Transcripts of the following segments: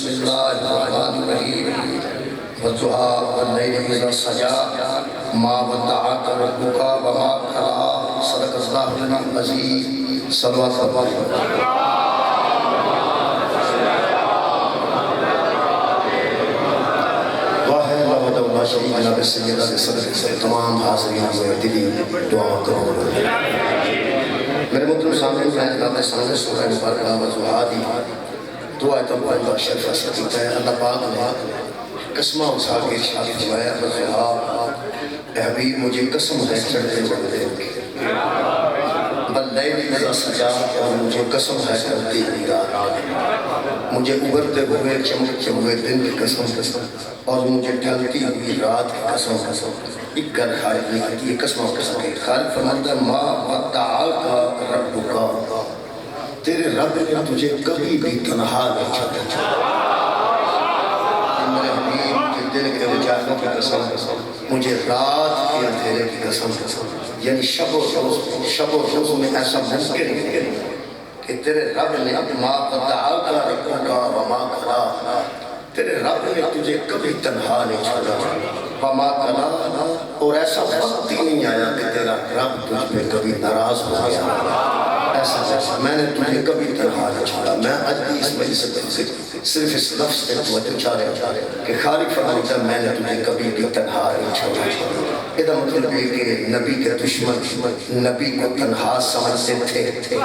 اللہ الرحمن الرحیم والضحیٰ واللیل اذا سجا ما ودعک ربک وما قلى صدق اللہ العظیم صلوات اللہ شریف جناب سیدہ کے صدر سے تمام حاضرین ہوئے دلی دعا کرو میرے محترم سامنے میں جناب سامنے سورہ مبارکہ والضحیٰ دی دعا تبارک شریف سکیت ہے اللہ پاک نے قسمہ اٹھا کے ارشاد فرمایا والضحیٰ اے حبیب مجھے قسم ہے چڑھتے چڑھتے واللیل اذا سجا اور مجھے قسم ہے چڑھتی ہوئی رات مجھے ابھرتے ہوئے چمکتے ہوئے دن کی قسم اور مجھے ڈھلتی ہوئی رات کی قسم ایک گل خالق نہیں کرتی یہ قسم ہے خالق فرماتا ہے ما ودعک ربک تیرے رب نے تجھے کبھی بھی تنہا نہیں چھوڑا میرے حبیب مجھے دن کے اجالوں کی قسم مجھے رات کے اندھیرے کی قسم یعنی شب و روز میں ایسا ممکن نہیں کہ تیرے رب نے ما ودعک ربک وما قلى تیرے رب نے تجھے کبھی تنہا نہیں چھوڑا وما قلى اور ایسا وقت ہی نہیں آیا کہ تیرا رب تجھ پہ کبھی ناراض ہو گیا ایسا میں نے تجھے کبھی تنہا نہیں چھوڑا میں آج بھی اس وجہ سے صرف اس لفظ سے توجہ چاہ رہا کہ خالق فرماتا ہے میں نے تجھے کبھی بھی تنہا نہیں چھوڑا یہ مطلب ہے کہ نبی کے دشمن نبی کو تنہا سمجھتے تھے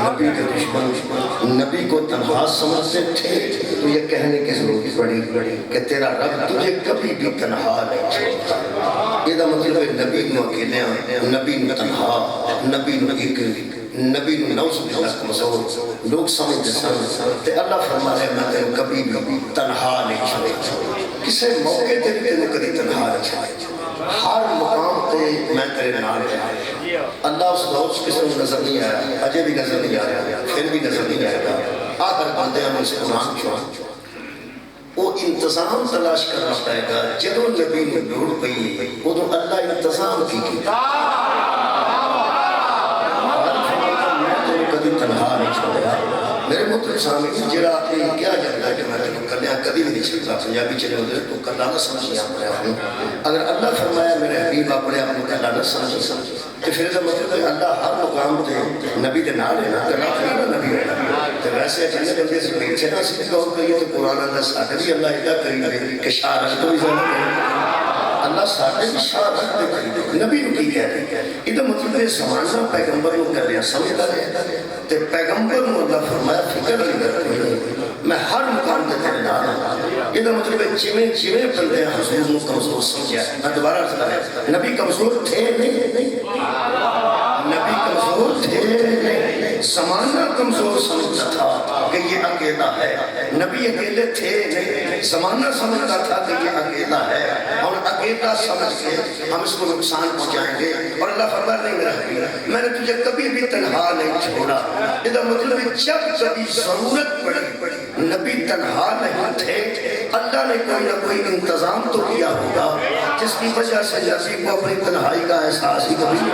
نبی کے دشمن نبی کو تنہا سمجھتے تھے تو یہ کہنے کی ضرورت پڑی کہ تیرا رب تجھے کبھی بھی تنہا نہیں چھوڑتا یہ مطلب ہے نبی نو اکیلے نبی نو تنہا نبی نو نبی نوز باللہ کمزور لوگ سمجھتے سن تے اللہ فرما رہے میں تیرے کبھی بھی تنہا نہیں چھوڑتا کسے موقع تے بھی تیرے کبھی تنہا نہیں چھوڑتا ہر مقام تے میں تیرے نال ہے اللہ اس روز کسی میں نظر نہیں آیا اجے بھی نظر نہیں آیا پھر بھی نظر نہیں آئے گا آخر بندے ہم اس قرآن چھوڑا وہ انتظام تلاش کرنا پڑے گا جدو نبی نے لوڑ پئی وہ تو اللہ انتظام کی کبھی تنہا نہیں چھوڑا میرے محترم سامنے جڑا کیا جاتا ہے کہ میں تمہیں کرنے کبھی بھی نہیں چھوڑتا پنجابی چلے ہوتے تو کرنا نہ سمجھیں اپنے آپ کو اگر اللہ فرمایا میرے حبیب اپنے آپ کو کرنا نہ سمجھیں تو پھر اس مطلب ہے اللہ ہر مقام تے نبی دے نال ہے نا کرنا کرنا نبی ہے تو ویسے اچھے بندے سے پیچھے نہ سکتے گور کریے تو قرآن اللہ ساتھ بھی اللہ ادھا کری کہ شاہ تو بھی زیادہ اللہ ساتھ بھی شاہ رکھتے کری نبی کی کہتے ہیں ادھا مطلب ہے زمانہ پیغمبر کو کر لیا سمجھتا رہے تے پیغمبر کو اللہ فرمایا فکر نہیں کرتے میں ہر مقام تے تیرے نال ہوں ادھا مطلب ہے چیویں بندے حضور کو کمزور سمجھا میں دوبارہ رکھتا ہے نبی کمزور تھے نہیں نبی کمزور تھے نہیں زمانہ کمزور سمجھتا تھا کہ یہ اکیلا ہے نبی اکیلے تھے نہیں زمانہ سمجھتا تھا کہ یہ اکیلا ہے اور اکیلا سمجھ کے ہم اس کو نقصان پہنچائیں گے اور اللہ فرما نہیں میرا حبیب میں نے تجھے کبھی بھی تنہا نہیں چھوڑا یہ مطلب جب کبھی ضرورت پڑی نبی تنہا نہیں تھے اللہ نے کوئی نہ کوئی انتظام تو کیا ہوگا جس کی وجہ سے نبی کو اپنی تنہائی کا احساس ہی کبھی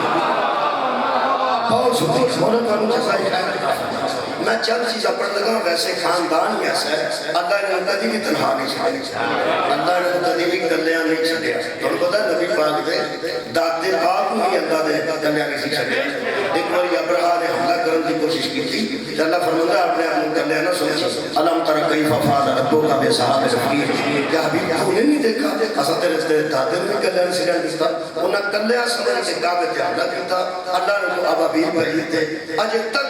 بہت شکریہ مولا قانون جزائی خیر میں چند چیزیں پڑھ لگا ویسے خاندان ہی ایسا ہے اللہ نے کدی بھی تنہا نہیں چھڑیا اللہ نے کدی بھی کلیاں نہیں چھڑیا تو پتہ نبی پاک دے دادے پاک بھی اللہ نے کلیاں نہیں چھڑیا ایک بار ابراہ نے حملہ کرنے کی کوشش کی تھی کہ اللہ فرماتا اپنے آپ کو کلیاں نہ سمجھ علم تر کیف فعل ربک باصحاب الفیل کیا حبیب تو نے نہیں دیکھا اساں تیرے دادے نے کلیاں نہیں چھڑیا انہاں کلیاں سمجھ کے کعبے تے حملہ کیتا اللہ نے کو ابابیل بھیج تے اج تک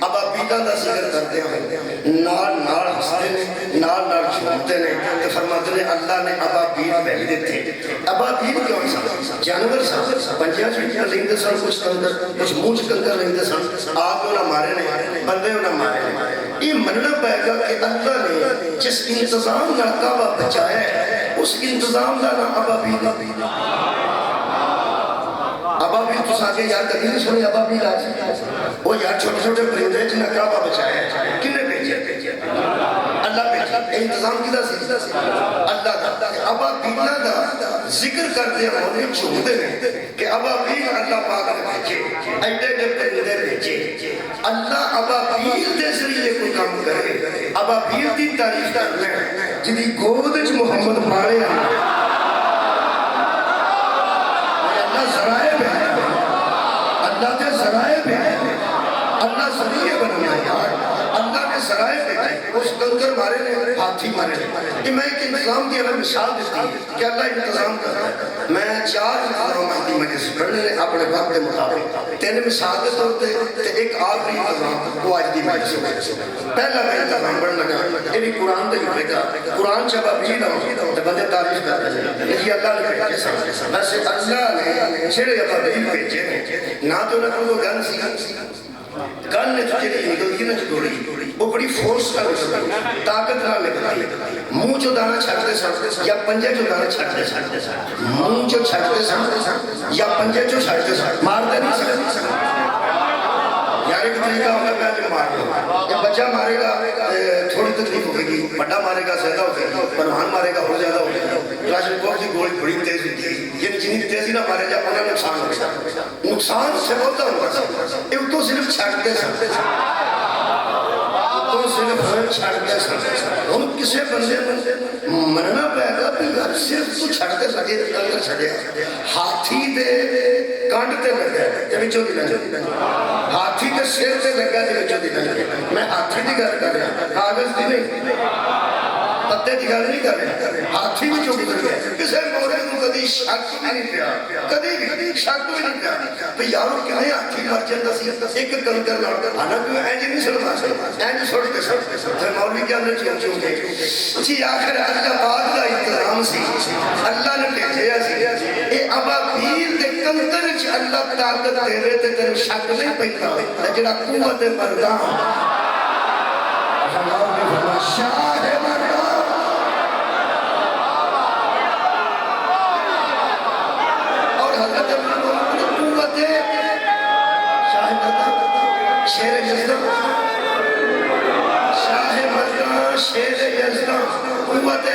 ابابیلاں دا ذکر کرتے ہیں نال ہستے نے نال چھوڑتے نے تو فرماتے ہیں اللہ نے ابابیل بھیج دیتے ابابیل کیوں سن جانور سن پنجیاں چھڑیاں لیندے سن کچھ کنکر کچھ مونچ کنکر لیندے سن آپ کو نہ مارے نے بندے نہ مارے نے یہ مننا پائے گا کہ اللہ نے جس انتظام نہ کعبہ بچایا ہے اس انتظام دا نہ ابابیل ابابیل تو ساکے یار کبھی نہیں سنی ابابیل آج وہ یار چھوٹے چھوٹے پرندے جنہیں کعبہ بچایا ہے کنے بھیجے اللہ بھیجے انتظام کدھا سی اللہ دا ابابیلہ دا ذکر کرتے ہیں انہیں چھوڑتے ہیں کہ ابابیل اللہ پاک نے بھیجے ایڈے پرندے بھیجے اللہ ابابیل دے ذریعے ابابیل دی تعریف کر لیں جدی گود وچ محمد مارے اللہ ذرائع پہ اللہ کے ذرائع پہ اللہ ذریعے بنایا یار اللہ نے ذرائع پہ اس کنکر مارے نے ہاتھی مارے نے میں ایک انتظام کی اگر مثال دیتی کہ اللہ انتظام کر رہا ہے میں 4 انتظام کی مجلس پڑھنے نے اپنے وقت کے مطابق 3 مثال کے طور پہ ایک آخری انتظام وہ آج کی مجلس پہلا میں انتظام پڑھنے لگا یہ بھی قرآن دے لکھے گا قرآن جب ابھی نہ بندے تعریف کرتے ہیں یہ اللہ نے بھیجے ویسے اللہ نے چھڑے ابابیل بھیجے نہ تو نہ کوئی گن سی گن نے تجھے نکلتی نہ چھوڑی وہ بڑی فورس کا طاقت نہ لگتی منہ جو دانا چھڑتے سن یا پنجے جو دانا چھڑتے سن منہ جو چھڑتے سن یا پنجے جو چھڑتے سن مارتے نہیں سن یار ایک طریقہ ہوگا میں جو مار دوں یا بچہ مارے گا تھوڑی تکلیف ہوگی گی بڑا مارے گا زیادہ ہوگی پروان مارے گا اور زیادہ ہوگی راشن کو کی گولی بڑی تیز ہوتی ہے یہ جنہی تیزی نہ مارے جا انہیں نقصان ہوگا نقصان سے ہوتا ہوگا یہ تو صرف چھڑتے سن تو صرف چھڑتے سن ہم کسے بندے مرنا پیدا گھر صرف تو چھڑتے سکے اندر چھڑے ہاتھی دے کانڈ تے لگا ہے یہ چوتی لگا ہاتھی کے سیر تے لگا ہے چوتی لگا میں ہاتھی دی گھر کر رہا کاغذ دی نہیں پتے دی گھر نہیں کر رہا ہاتھی بھی چوتی لگا ہے کسے مورے کو کدی شک بھی نہیں پیا کدی بھی شک بھی نہیں پیا تو یارو کیا ہے ہاتھی مر جاتا سی ایک کنکر لڑ آنا کیوں اینجی نہیں سلما سکتا اینجی سوڑتے سکتے مولوی کیا نے چون گے جی آخر اللہ بعد کا انتظام سی اللہ نے بھیجیا سی اے ابابیل دے کنکر چ اللہ طاقت دے رہے تے تیرے شک نہیں پیندا جڑا قوت مردان اللہ نے فرمایا شاہ مردان اور حضرت قوت شاہ مردان شیر یزدان شاہ مردان شیر یزدان قوت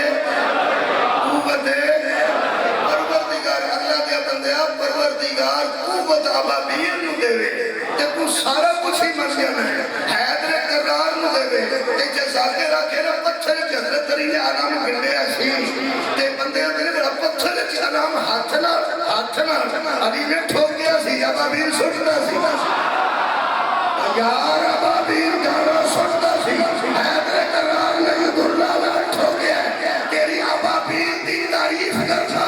پروردگار قوت ابابیل نو دے وے تے تو سارا کچھ ہی من گیا ہے حیدر کرار نو دے وے تے جزاکے رکھے نا پتھر چ حضرت علی نے آرام گنڈے ایسی تے بندے نے بڑا پتھر چ آرام ہاتھ نہ علی نے ٹھوک گیا سی ابابیل سٹدا سی یار ابابیل جانا سٹدا سی حیدر کرار نے اللہ نے ٹھوک گیا تیری ابابیل دی تعریف کرتا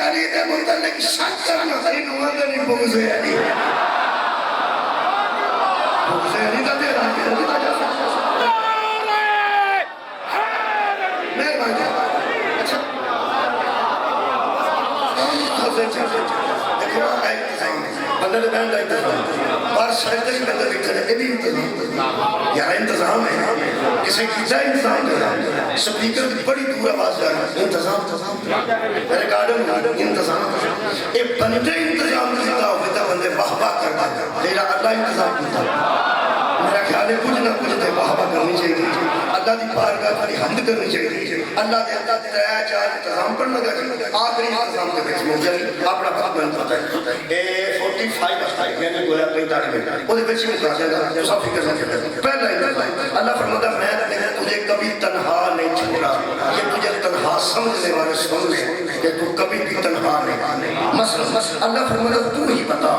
علی دے متعلق شک کرنا صحیح نوہ دے نہیں بغض علی بغض علی دا دے رہا ہے علی دا جا سکتا میرے بھائی اچھا دیکھو بندہ نے بہن کا انتظام بار سجدہ ہی بندہ دیکھتا ہے یہ بھی انتظام یہاں انتظام ہے کسی کیسا انتظام ہے سپیکر کی بڑی دور آواز جا رہا ہے انتظام ریکارڈر انتظام ایک بندے انتظام کرتا ہوتا بندے بہبا کرتا تیرا اللہ انتظام کرتا میرا خیال ہے کچھ نہ کچھ تے بہبا کرنی چاہیے اللہ دی بارگاہ کھڑی حمد کرنی چاہیے اللہ دے اللہ تیرا چار انتظام پڑھنا چاہیے آخری انتظام کے بیچ میں جائے اپنا بات میں پتا ہے 45 آئی میں نے گویا 45 میں وہ دے بیچ میں جائے گا جو سب فکر نہ کرتا پہلا انتظام اللہ فرماتا میں نے تجھے کبھی تنہا نہیں چھوڑا یہ تجھے تنہا سمجھنے والے سن لے کہ تو کبھی بھی تنہا نہیں مثلا اللہ فرماتا تو ہی بتا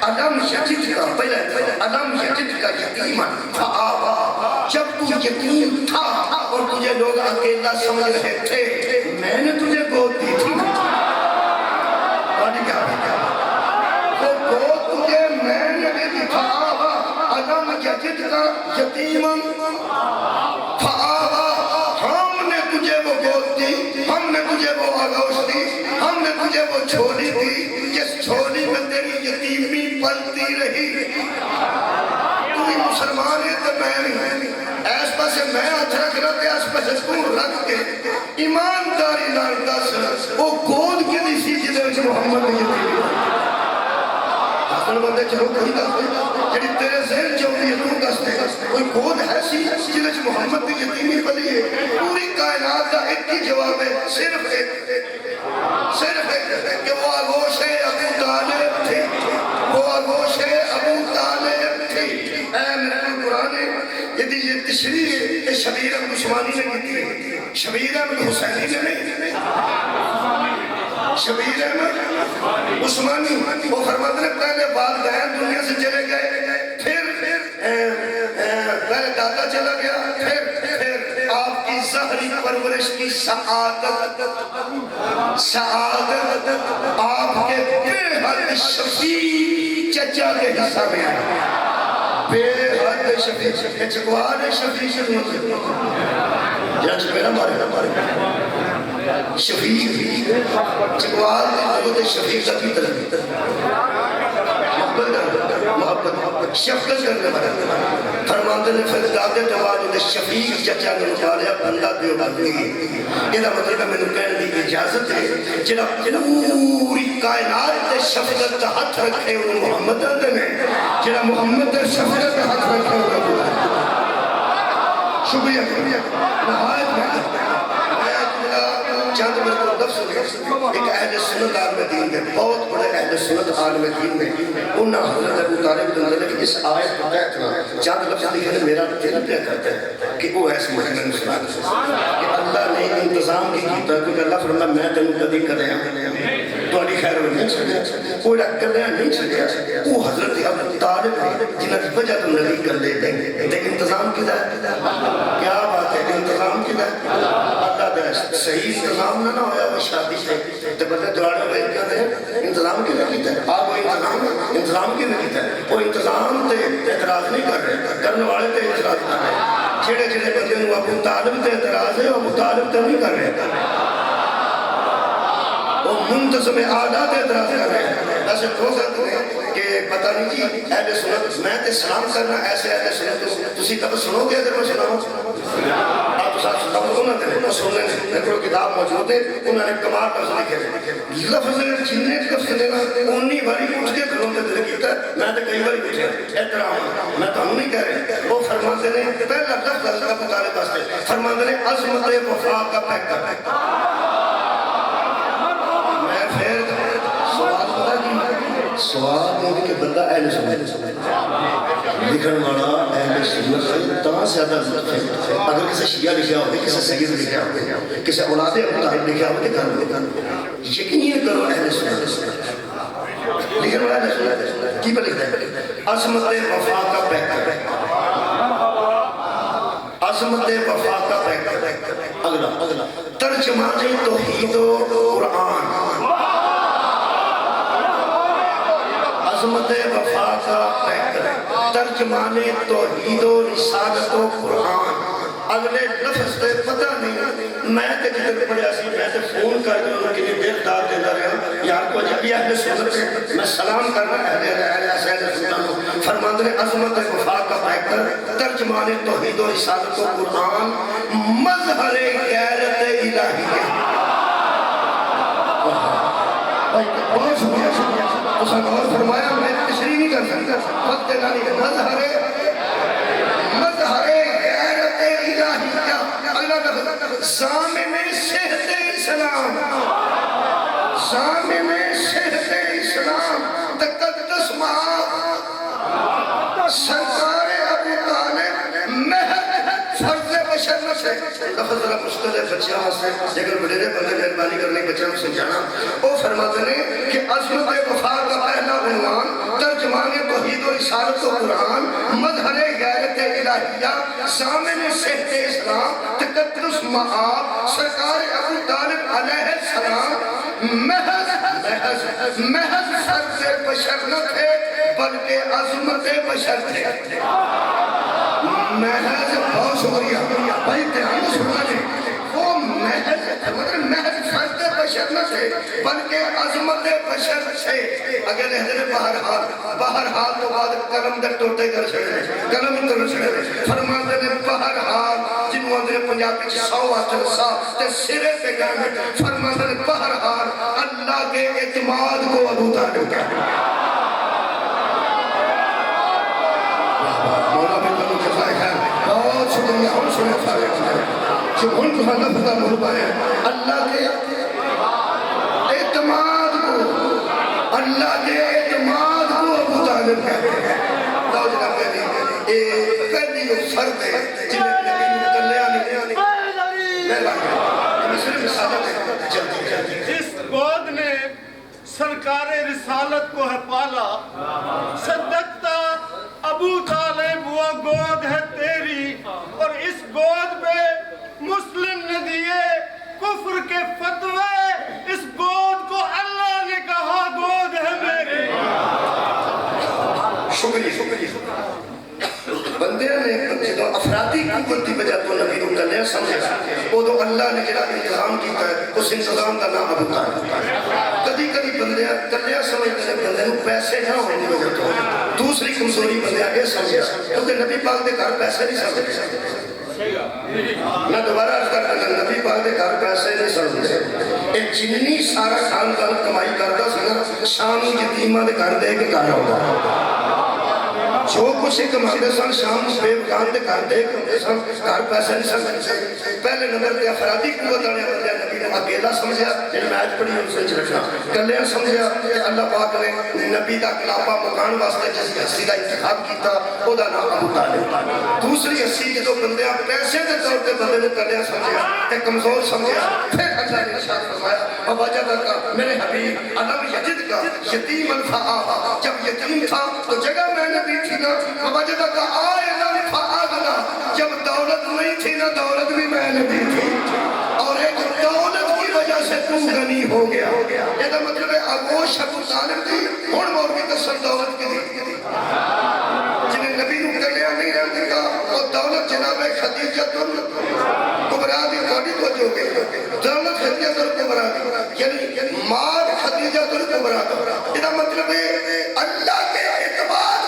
علم یجد کا پہلا علم یجد کا یتیما فآوا جب تو یتیم تھا اور تجھے لوگ اکیلا سمجھ رہے تھے میں نے تجھے گود دی تھی وہ گود تجھے میں نے دی تھا علم یجد کا یتیما فآوا ہم نے تجھے وہ گود دی ہم نے تجھے وہ آغوش دی ہم نے تجھے وہ چھوڑی دی جس چھوڑی میں تیری یتیمی پلتی رہی تو ہی مسلمان ہے تو میں نہیں ایس پاسے میں ہاتھ رکھ رہا تھے ایس پاسے تو رکھ کے ایمانداری نارتا سے وہ گود کے دی سی جدے وچ محمد نے یتیمی حسن بندے چلو کوئی دس جڑی تیرے ذہن چاہتی ہے تو دس دے کوئی گود ہے سی جدے وچ محمد نے یتیمی پلی ہے پوری کائنات کا ایک ہی جواب ہے صرف ایک کہ وہ آگوش ابو طالب تھی وہ آگوش ابو طالب تھی اے میرے قرآن یہ دیجئے تشریح شبیر احمد عثمانی نے کی تھی، شبیر احمد حسینی نے نہیں، شبیر احمد عثمانی وہ فرماتے ہیں پہلے والدین دنیا سے چلے گئے، پھر پہلے دادا چلا گیا، پھر آپ کی ظاہری پرورش کی سعادت آپ کے بے حد شفیع چچا کے حصہ میں آئی، بے حد شفیع چکوال شفیع جنس میرا مارے شفیع چکوال محبت شفیع کی طرح محبت شفقت کرنے والا فرماتے نے پھر دادے دوالے شفیع چچا نے مطالعہ بندہ دیو بندگی یہ مطلب میں نے کہنے دی اجازت ہے جنہ پوری کائنات تے شفقت کا ہاتھ رکھے انہوں محمد دے میں جنہ محمد تے شفقت کا ہاتھ رکھے انہوں شکریہ نہایت میں چاند میں تو لفظ ایک اہل سنت عالم دین میں بہت بڑے اہل سنت عالم دین میں انہا حضرت ابو طالب دن کہ اس آیت کو کہتنا چاند لفظ دیکھنے میرا دل پہ کرتا ہے کہ وہ ایسے محمد مسلمان کہ اللہ نے انتظام کی کیتا کیونکہ اللہ فرمایا میں تنو کدی کریا تو علی خیر میں نہیں چھڑیا کوئی کریا نہیں چھڑیا وہ حضرت ابو طالب جنہ کی وجہ تو نبی کر لے دیں لیکن انتظام کی دا کیا بات ہے انتظام کی دا اللہ دا صحیح انتظام نہ ہویا وہ شادی سے تو بلے دوارا بیٹھ کر دیں انتظام کی نکیتا ہے آپ وہ انتظام کی نکیتا ہے وہ انتظام تے اعتراض نہیں کر رہے کرنے والے تے اعتراض کر رہے چھڑے چھڑے بندے انہوں ابو طالب تے اعتراض ہے ابو طالب تے نہیں کر رہے وہ منتظم اعلیٰ تے اعتراض کر رہے ہیں ایسے ہو سکتے ہیں کہ پتہ نہیں جی اہل سنت میں تے سلام کرنا ایسے اہل سنت تسی کب سنو گے اگر میں سناؤں آپ ساتھ سناؤں انہوں نے وہ سننے میں کوئی کتاب موجود ہے انہوں نے کمال لفظ لکھے لفظ جننے لفظ لینا انہی باری اٹھ کے گھروں میں دل کیتا ہے میں تو کئی باری پوچھا احترام میں تو ہم نہیں کہہ رہے وہ فرماتے نے پہلا لفظ اللہ ابو طالب واسطے فرماتے نے عظمت وفا کا پیکر میں پھر سوال پتا کی سوال ہے کہ بندہ اہل سنت لکھن والا اہل سنت سے تمام زیادہ اگر کسی شیعہ لکھا ہوگی کسی سید لکھا ہوگی کسی اولاد ابو طالب لکھا ہوگی یقین کرو اہل سنت لکھن والا اہل سنت کی پر لکھتا ہے عظمت وفا کا پیکر عظمت وفا کا پیکر اگلا ترجمان توحید و قرآن عظمت وفا کا پیکر ترجمان توحید و رسالت و قرآن اگلے لفظ تے پتہ نہیں میں تے جدر پڑھیا سی میں تے فون کر کے انہوں کے دیر دار دینا رہا یار کو جب بھی اہل سنت ہے میں سلام کرنا اہل سنت فرماندے نے عظمت وفا کا پیکر ترجمان توحید و رسالت و قرآن مظہر غیرت الہیہ بہت شکریہ اس نے اور فرمایا میں تشریح نہیں کر سکتا وقت نانی کا مظہر غیرت الہیہ اللہ لفظ ضامن صحت اسلام ضامن صحت اسلام تقدس سرکار ابو طالب محض فرض بشر نہ سے لفظ ذرا مشکل ہے بچیاں واسطے لیکن بڑے بندے مہربانی کرنے بچیاں کو سمجھانا وہ فرماتے ہیں کہ عظمت وفا کا پہلا عنوان ترجمان توحید و رسالت و قرآن مظہر غیرت الہیہ ضامن صحت اسلام تقدس مآب سرکار ابو طالب علیہ السلام محض فرض بشر نہ تھے بلکہ عظمت بشر تھے محض بہت شکریہ بھائی دھیان سنا لیں وہ محض فرد بشر نہ تھے بلکہ عظمت بشر تھے اگر حضرت بہرحال تو بعد قلم در توڑتے کر چھڑے قلم در چھڑے فرماتے نے بہرحال جنہوں نے پنجابی کی سو آتر سا تے سرے پہ گئے فرماتے نے بہرحال اللہ کے اعتماد کو ابو طالب کیا مولا بن بنو جزائے خیر بہت شکریہ ہم سنے سارے جو ان کو لفظہ مربع ہے اللہ کے اعتماد کو اللہ کے اعتماد کو ابو طالب کہتے ہیں تو جناب کہتے ہیں فرد ہے جنہیں نبی نو کلیا نہیں مہربانی رسالت ہے جلدی جس گود نے سرکار رسالت کو ہے پالا صدقتا ابو طالب وہ گود ہے تیری اور اس گود پہ مسلم نے دیے کفر کے فتوے اس گود کو اللہ نے کہا گود ہے میری شکریہ بندے نے جدو افرادی قوت کی وجہ تو نبی کو کلیا سمجھا وہ تو اللہ نے جڑا انتظام کیتا ہے اس انتظام کا نام ابو طالب کدی کدی بندے کلیا سمجھتے ہیں بندے کو پیسے نہ ہونے کی وجہ تو دوسری کمزوری بندے یہ سمجھا کیونکہ نبی پاک کے گھر پیسے نہیں سمجھتے میں دوبارہ عرض کر رہا نبی پاک کے گھر پیسے نہیں سمجھتے ایک جنی سارا خاندان کمائی کرتا سنا شام یتیماں دے گھر دے کے گھر آتا جو کچھ کماتے سن شام بے مکان دے گھر دے کے سن گھر پیسے نہیں سن پہلے نمبر پہ افرادی قوت آنے بندے نبی نے اکیلا سمجھا جن میں آج پڑھی ان سے رکھنا کلیاں سمجھا کہ اللہ پاک نے نبی دا کلابہ مکان واسطے جس ہستی دا انتخاب کیتا وہ دا نام ابو طالب دوسری ہستی جو بندے پیسے دے طور پہ بندے نے کلیاں سمجھا کہ کمزور سمجھا پھر اللہ نے ارشاد فرمایا ووجد کا میرے حبیب علم یجد کا یتیم الفآ جب یتیم تھا تو جگہ میں نے دی تھی وجد کا آئلہ فآغنا جب دولت نہیں تھی نا دولت بھی میں نے دی تھی اور ایک دولت کی وجہ سے تو غنی ہو گیا یہ تو مطلب ہے آگوش ابو طالب تھی اور مور کی تصل دولت کی دی جنہیں نبی نو کلیا نہیں رہنے کا اور دولت جناب خدیجہ کبرا دی کوڑی کو جو گئی دولت خدیجہ کبرا دی یعنی مال خدیجہ کبرا یہ تو مطلب ہے اللہ کے اعتبار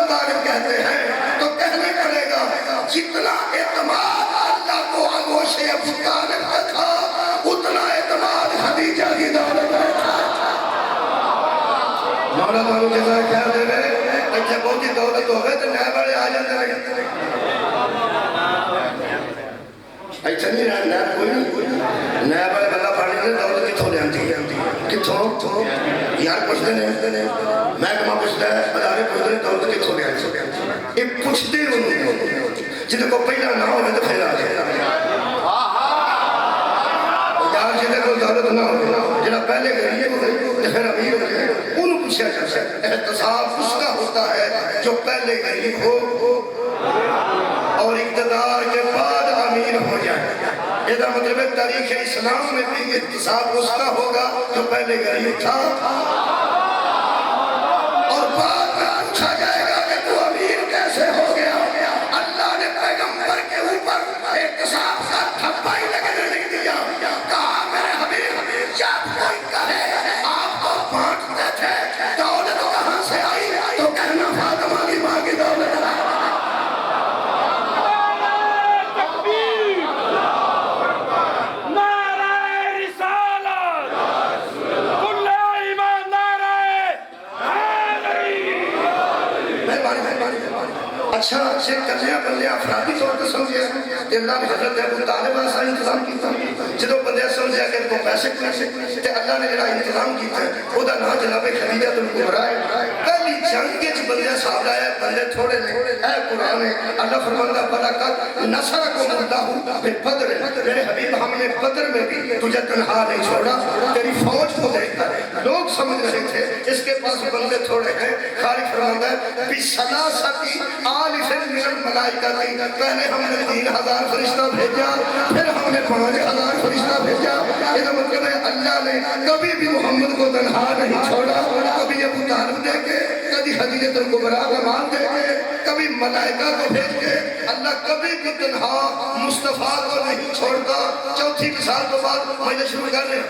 طالب کہتے ہیں تو کہنے پڑے گا جتنا اعتماد اللہ کو آگوش ابو طالب کا تھا اتنا اعتماد خدیجہ کی دولت میں تھا مولا بانو جزائے کیا دے رہے اچھا بہت ہی دولت ہو گئے تو نئے بڑے آ جاتے رہے اچھا نہیں رہا نئے کوئی نہیں نئے بڑے بندہ پڑھنے سے دولت کتھوں لے آنتی ہے کتھوں یار پوچھتے ہیں محکمہ پوچھتا ہے ادارے پوچھتے ہیں دولت کتھوں لے آنتی ہے یہ پوچھتے انہوں جنہیں کو پہلا نہ ہوئے تو پھیلا جائے یار جنہیں کو دولت نہ ہوئے جنہیں پہلے غریب ہوئے پھر امیر ہوئے انہوں پوچھا جاتا ہے احتساب اس کا ہوتا ہے جو پہلے غریب ہو اور اقتدار کے بعد امیر ہو جائے یہ مطلب ہے تاریخ اسلام میں بھی احتساب اس کا ہوگا جو پہلے غریب تھا اور بعد میں پوچھا جائے گا کہ تو امیر کیسے ہو گیا اللہ نے پیغمبر کے اوپر احتساب کا تھپا ہی لگنے نہیں دیا کہا میرے حبیب جب کوئی کہے آپ کو بانٹتے تھے دولت کہاں سے آئی تو کہنا فاطمہ کی ماں کی دولت اچھا سے کلیا بندے افرادی طور پر سمجھے کہ اللہ نے حضرت ابو طالب ایسا انتظام کیتا جدو بندے سمجھے کہ ان کو پیسے تے اللہ نے جڑا انتظام کیتا ہے وہ دا نام جناب خدیجہ الکبریٰ ہے پہلی جنگ کے بندے صاحب آئے بندے تھوڑے نے اے قرآن ہے اللہ فرماندہ برکت نصرکم اللہ بدر میرے حبیب ہم نے بدر میں بھی تجھے تنہا نہیں چھوڑا تیری فوج کو دیکھ کر لوگ سمجھ رہے تھے اس کے پاس بندے تھوڑے ہیں خالق فرماندہ ہے بسلاستی آلف من الملائکہ تھی پہلے ہم نے 3000 فرشتہ بھیجا پھر ہم نے 5000 فرشتہ بھیجا یہ مطلب ہے اللہ نے کبھی بھی محمد کو تنہا نہیں چھوڑا کبھی ابو طالب دے کے کبھی خدیجہ الکبریٰ کا مان دے کے کبھی ملائکہ کو بھیج کے اللہ کبھی بھی تنہا مصطفیٰ کو نہیں چھوڑتا چوتھی مثال کے بعد مجھے شروع کر رہے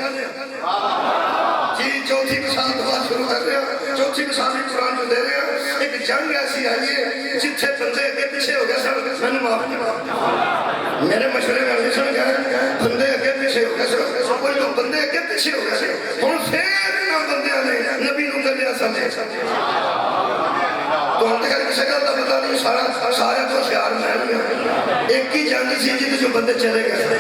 جی چوتھی مثال کے بعد شروع کر رہے چوتھی مثال میں قرآن جو دے رہے ہیں ایک جنگ ایسی آئی ہے جتھے بندے اگے پیچھے ہو گیا سر میں نے معاف نہیں میرے مشورے میں سن گیا بندے اگے پیچھے ہو گیا سر کوئی تو بندے اگے پیچھے ہو گیا سر ہوں پھر نہ بندے نے نبی نو کر لیا سمجھے تو ہم نے کہا کسی کا پتہ نہیں سارا تو شعار میں ایک ایک ہی جنگ سی جی جو بندے چلے گئے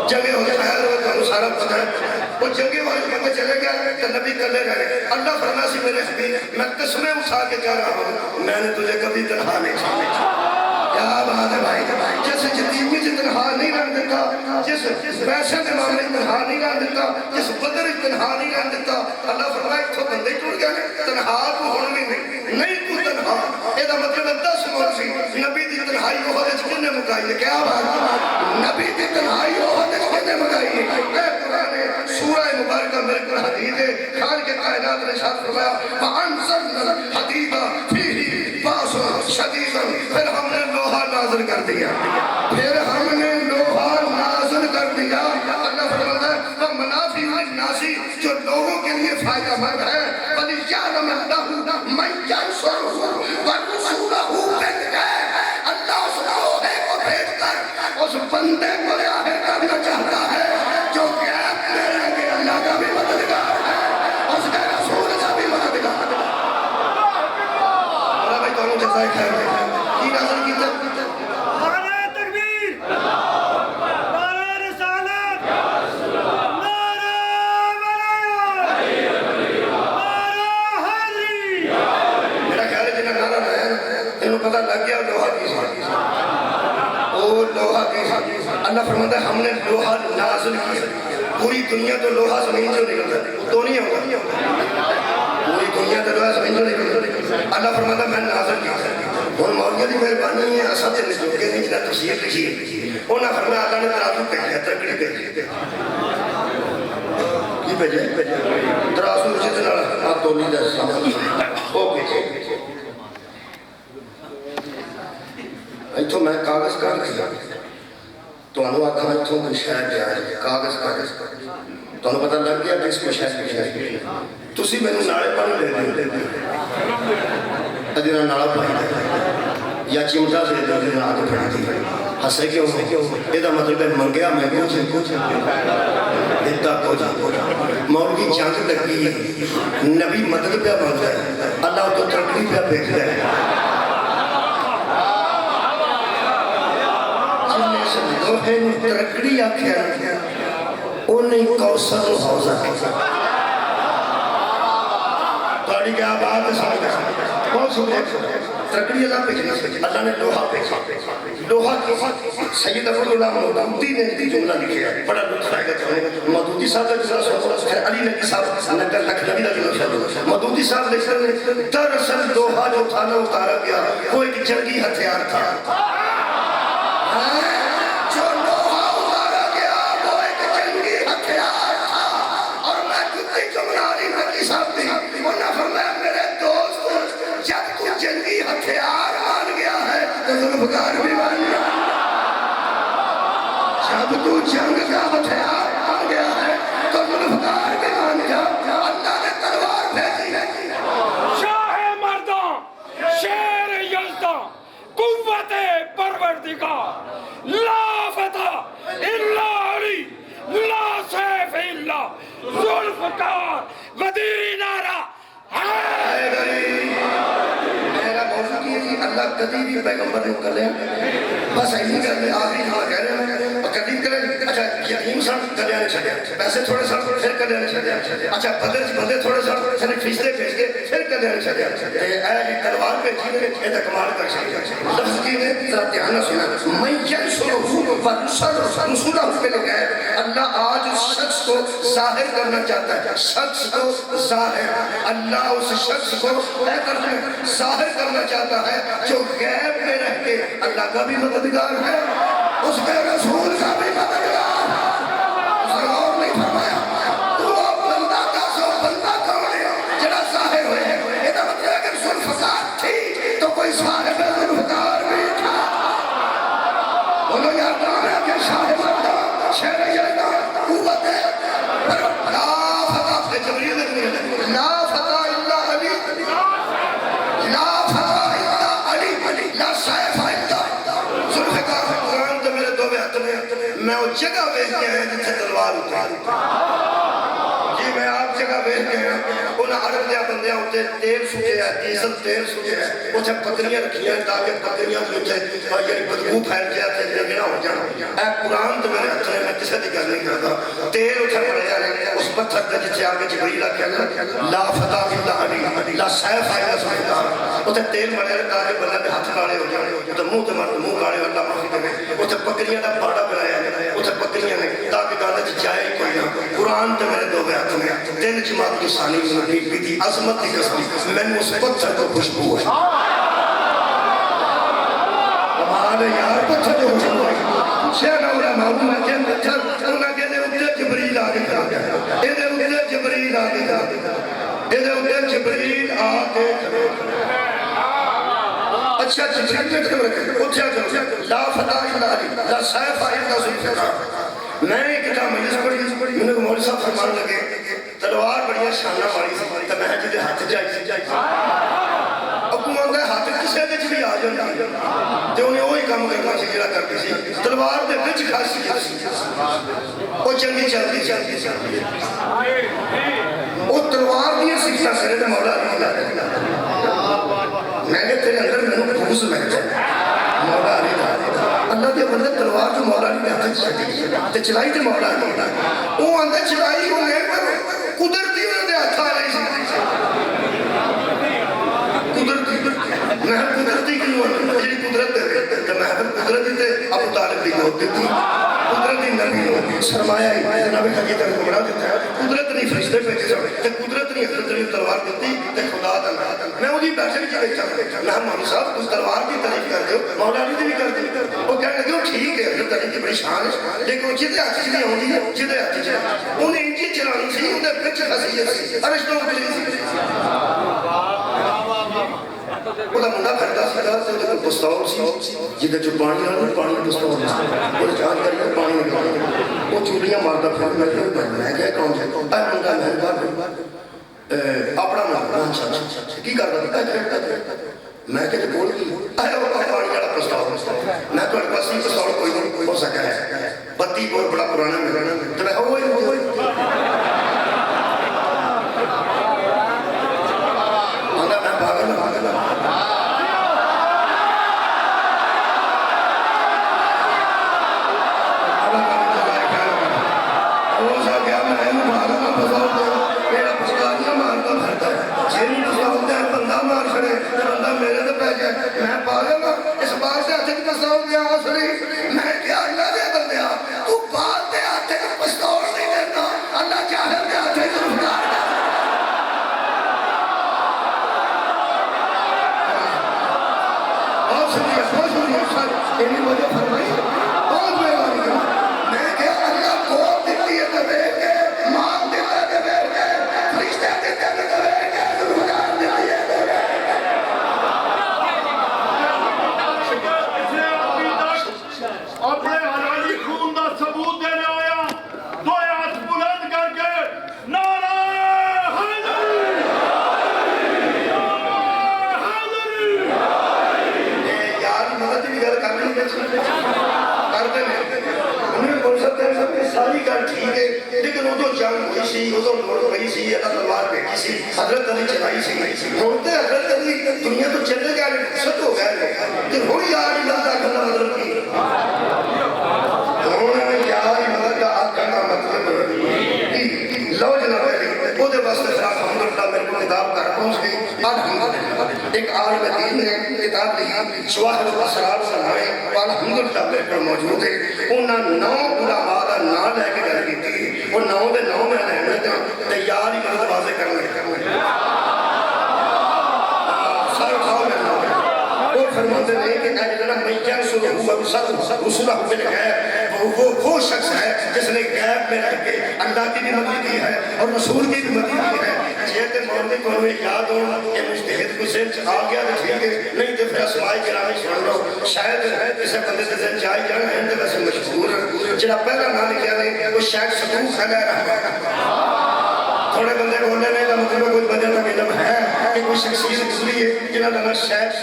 جنگیں ہو گئے خیر ہو تو سارا پتہ ہے وہ جنگیں والے بندے چلے گئے تو نبی کرنے رہے اللہ فرما سی میرے حبیب میں قسمیں اٹھا کے کہہ رہا ہوں میں نے تجھے کبھی تنہا نہیں چھوڑا کیا بات ہے بھائی جس جتیمی سے تنہا نہیں رہ دیتا جس پیسے کے معاملے تنہا نہیں رہ دیتا جس بدر تنہا نہیں رہ دیتا اللہ فرمائے تو بندے ٹوٹ گئے تنہا تو ہونے نہیں تو تنہا یہ مطلب 10 موت سی نبی دی تنہائی وہ حدث کنے مکائی ہے کیا بات نبی دی تنہائی وہ حدث کنے مکائی ہے اے قرآن سورہ مبارکہ میرے کو حدیث ہے خالق کائنات نے شاہد فرمایا فَأَنزَلْنَا الْحَدِيدَ فِيهِ بَأْسٌ شَدِيدٌ پھر ہم نے لوہا نازل کر دیا پھر ہم نے لوہا نازل کر دیا اللہ فرماتا ہے وَمَنَافِعُ لِلنَّاسِ جو لوگوں کے لیے فائدہ مند ہے وَلِيَعْلَمَ اللَّهُ مَن يَنصُرُهُ وَرُسُولَهُ بِالْغَيْبِ اللہ اس لوہے کو بھیج کر اس بندے کو ظاہر کرنا چاہتا ہے جو غیب میں رہ کے اللہ کا بھی مددگار ہے اس کے رسول کا بھی مددگار ہے اللہ بھائی دونوں جزائے خیر کی نظر کی نعرہ تکبیر نعرہ رسالت نعرہ ولایت نعرہ حیدری میرا خیال ہے جنہیں نعرہ رہا ہے انہوں پتہ لگ گیا لوہا کی ساتھ وہ لوہا کی ساتھ اللہ فرماتا ہے ہم نے لوہا نازل کیا پوری دنیا تو لوہا زمین جو نکلتا تو نہیں ہوگا پوری دنیا تو لوہا زمین جو نکلتا اللہ فرماتا ہے میں نازل کیا اور مولیہ دی مہربانی ہے اسد نے جو کہ نہیں جنہ تفسیر لکھی ہے انہاں فرمایا اللہ نے ترازو بھیجا ترکڑی بھیجی کی بھیجا ترازو جتنا آپ تو نہیں دس وہ بھیجے ایتھوں میں کاغذ کر دیا تو انہوں آکھا میں ایتھوں کوئی شاید جائے کاغذ تو انہوں پتہ لگ گیا کہ اس کو شاید تسی میں نے ناڑے پانی لے ادھینا ناڑا پانی دے یا چمٹا سے ادھینا آگے پڑھا دی ہسے کیوں یہ مطلب ہے منگیا میں کچھ دیتا کچھ مولوی جنگ لگی نبی مدد پہ بنتا ہے اللہ تو ترقی پہ بھیجتا ہے لوہے ترکڑی آکھیا انہیں کوثر حوضہ تاڑی کیا بات ہے کون سنے ترکڑی اللہ پہ اللہ نے لوہا پہ لوہا سید عبداللہ مودودی نے دی جملہ لکھیا بڑا لطف آئے گا مودودی صاحب کا جزا سوال پھر علی نبی صاحب نگر لکھنوی کا جملہ مودودی صاحب لکھ رہے ہیں دراصل لوہا جو تھا نہ اتارا گیا وہ ایک جنگی ہتھیار تھا جنگی ہتھیار آن گیا ہے تو ظلمگار بھی بن گیا جب تو جنگ کا ہتھیار آن گیا ہے تو ظلمگار بھی بن گیا اللہ نے تلوار بھیجی شاہ مردان شیر یزدان قوت پروردگار لا فتح الا علی لا سیف الا ذوالفقار غدیر نعرہ اللہ کدی بھی پیغمبر نے کر لیا بس ایسی کر لیا آخری ہاں کہہ رہے ہیں اور کدی کرے اچھا یتیم سن کر لیانے چھڑیا پیسے تھوڑے سن پھر کر لیانے چھڑیا اچھا بدر تھوڑے سن پھر فیصلے بھیج کے پھر کر لیانے چھڑیا اے تلوار پہ جی نے یہ کمال کر چھڑیا لفظ کی نے ذرا دھیان نہ سنا میں ینصرہ رسولہ پہ لگا ہے اللہ آج اس شخص کو ظاہر کرنا چاہتا ہے شخص کو ظاہر اللہ اس شخص کو ظاہر کرنا چاہتا ہے جو غیب میں رہ کے اللہ کا بھی مددگار ہے اس کے رسول کا بھی مددگار ہے اس نے اور نہیں فرمایا تو بندہ کا سو بندہ کون ہے جڑا ظاہر ہوئے ہیں یہ مطلب ہے کہ ذوالفقار تھی تو کوئی صاحب ذوالفقار بھی تھا بولو یار کون ہے کہ شاہ مردان شیر یزدان قوت ہے لا فتح سے جبریل نے لا فتح الا علی لا فتح الا علی لا سیف الا ذوالفقار قرآن تو میرے دو ہاتھ میں میں وہ جگہ بھیج کے ہیں جن سے تلوار اتاری جی میں آپ جگہ بھیج کے ہیں انہیں عرب دیا بندیاں اتنے تیل سٹیا ڈیزل تیل سٹیا اتنے بکریاں رکھیاں تاکہ بکریاں یعنی بدبو پھیل جائے نہ ہو جانا. اے قرآن تو میرے ہاتھ میں کسی کی گل نہیں کرتا. تیل اتنے پڑیا اس پتھر کے جتنے آ کے جبریل آخیا لا فتح الا علی لا سیف الا سلطان. اتنے تیل مڑیا تاکہ بندے کے ہاتھ کالے ہو جانے تو منہ تو مرد منہ کالے اللہ معافی دے. اتنے بکریاں کا باڑا بنایا اتنے بکریاں نے تاکہ گل جائے کوئی نہ. قرآن تو میرے دو ہاتھ میں 3 جماعت کی ثانی بی دی عظمت کی قسم میں نے اس پتھر کو خوشبو ہے ہمارے یار پتھر کو خوشبو ہے. شیخ علماء نے کہ پتھر انہاں کہنے اتنے جبریل آ کے کھڑا گیا ادھر اتنے جبریل آ کے کھڑا گیا ادھر اتنے جبریل آ کے اچھا جبریل نے کھڑا رکھا اتھیا کرو لا فتح الا علی لا سیف الا سلطان. میں ایک کتاب مجلس پڑھی میں نے مولوی صاحب فرمان لگے تلوار بڑی شانہ ماری سی تو میں جدے ہاتھ جائی سی اگوں آندا ہاتھ کسے دے بھی آ جاندا تے انہیں وہی کام کرنا سی جڑا کرتی سی تلوار دے وچ کھاسی سی او چنگی چلدی او تلوار دی سکھا کرے تے مولا علی دا میں نے تیرے اندر مینوں بغض لگ جائے مولا علی دا اللہ دے بندے تلوار جو مولا علی نے ہاتھ چلائی تے چلائی تے مولا علی او آندا چلائی او میں قدرتی انہاں دے ہاتھ آ رہی سی قدرتی میں قدرتی کیوں جڑی قدرت ہے تے میں قدرتی تے ابو طالب دی موت دتی قدرتی نبی سرمایہ جناب حقیقت کو بنا دیتا ہے قدرت نہیں فرشتے بھیجے تے قدرت نہیں حضرت علی تلوار دیتی تے خدا دا میں وہی بیٹھے وچ بیٹھا میں مولوی صاحب اس تلوار دی تعریف کر دیو مولا علی دی بھی کر دیو وہ کہنے لگے ٹھیک ہے حضرت علی کی بڑی شان ہے لیکن جدے ہاتھ چ نہیں آوندی ہے جدے ہاتھ چ انہیں انجی چلانی سی اودے وچ خاصیت سی ارشتوں کلی سی ਉਹਦਾ ਮੁੰਡਾ ਕਰਦਾ ਸੀਗਾ ਤੇ ਉਹਦੇ ਕੋਲ ਪਿਸਤੌਲ ਸੀ ਜਿਹਦੇ ਚ ਪਾਣੀ ਨਾਲ ਪਾਣੀ ਪਿਸਤੌਲ ਸੀ ਉਹ ਜਾਂਚ ਕਰਕੇ ਪਾਣੀ ਨਿਕਾਲ ਉਹ ਚੂੜੀਆਂ ਮਾਰਦਾ ਫਿਰ ਮੈਂ ਕਿਹਾ ਕੌਣ ਹੈ ਆ ਮੁੰਡਾ ਮਹਿੰਗਾ ਆਪਣਾ ਮੁੰਡਾ ਕੀ ਕਰਦਾ ਮੈਂ ਕਿਹਾ ਬੋਲ ਕੀ ਆਇਆ ਉਹ ਪਾਣੀ ਵਾਲਾ ਪਿਸਤੌਲ ਮੈਂ ਤੁਹਾਡੇ ਪਾਸ ਹੀ ਪਿਸਤੌਲ ਕੋਈ ਨਹੀਂ ਹੋ ਸਕਦਾ ਹੈ 32 ਬਹੁਤ ਬੜਾ ਪੁਰਾਣਾ ਮੇਰਾ ਤੇ ਮੈਂ ਉਹ ਆਂਦਾ ਮੈਂ ਪਾਗਲ میں پاگل ہوں اس بار سے ہاتھ پستول دیا آسری میں کیا اللہ دے بندیا تو بات دے ہاتھ پستول نہیں دیتا اللہ چاہے دے ہاتھ گرفتار اور سنیے انہی وجہ فرمائی بہت مہربانی کرو میں کیا اللہ کو دیتی ہے دبے کے ماں دیتا ہے دبے کے فرشتہ دیتا ہے دبے کے گرفتار دیتی ہے دبے اپنے حلالی خون دا ثبوت دینے آیا دو ہاتھ بلند کر کے نعرہ حیدری یار مدد بھی گل کرنی کرتے ہیں انہیں بول سکتے ہیں سب ساری گل ٹھیک ہے لیکن وہ تو جنگ ہوئی سی وہ تو لوڑ ہوئی سی اللہ تلوار بھیجی سی حضرت علی چلائی سی ہوتے حضرت علی دنیا تو چلے گیا رخصت ہو گئے کہ ہو یار مدد کرنا مطلب کی لو جناب وہ دے واسطے خلاف الحمدللہ میرے کو کتاب کر پہنچ گئی الحمدللہ ایک عالم دین نے کتاب لکھی شواہد الاسرار سنائے الحمدللہ میرے کو موجود ہے انہاں 9 علماء دا نام لے کے گل کیتی وہ 9 دے 9 میں لینے تیار ہی مدد واضح کرنے سر اٹھاؤ میں وہ فرماتے ہیں کہ اے جناب میں کیا رسول ہوں رسولہ بن غیب وہ شخص ہے جس نے غیب میں رہ کے اللہ کی بھی مدد کی ہے اور رسول کی بھی مدد کی ہے جیتے مولوی کو ہمیں یاد ہو کہ مجتہد کو ذہن آ گیا تو ٹھیک ہے نہیں تو پھر اسمائی کرامی سن لو شاید کسی بندے سے ذہن جائی جانا ہے تو ویسے مشہور جنہا پہلا نام لکھا نہیں وہ شاید صدوق علیہ رحمہ تھوڑے بندے بولنے میں مطلب کوئی وجہ کا علم ہے کہ کوئی شخصیت گزری ہے جنہوں نے شیخ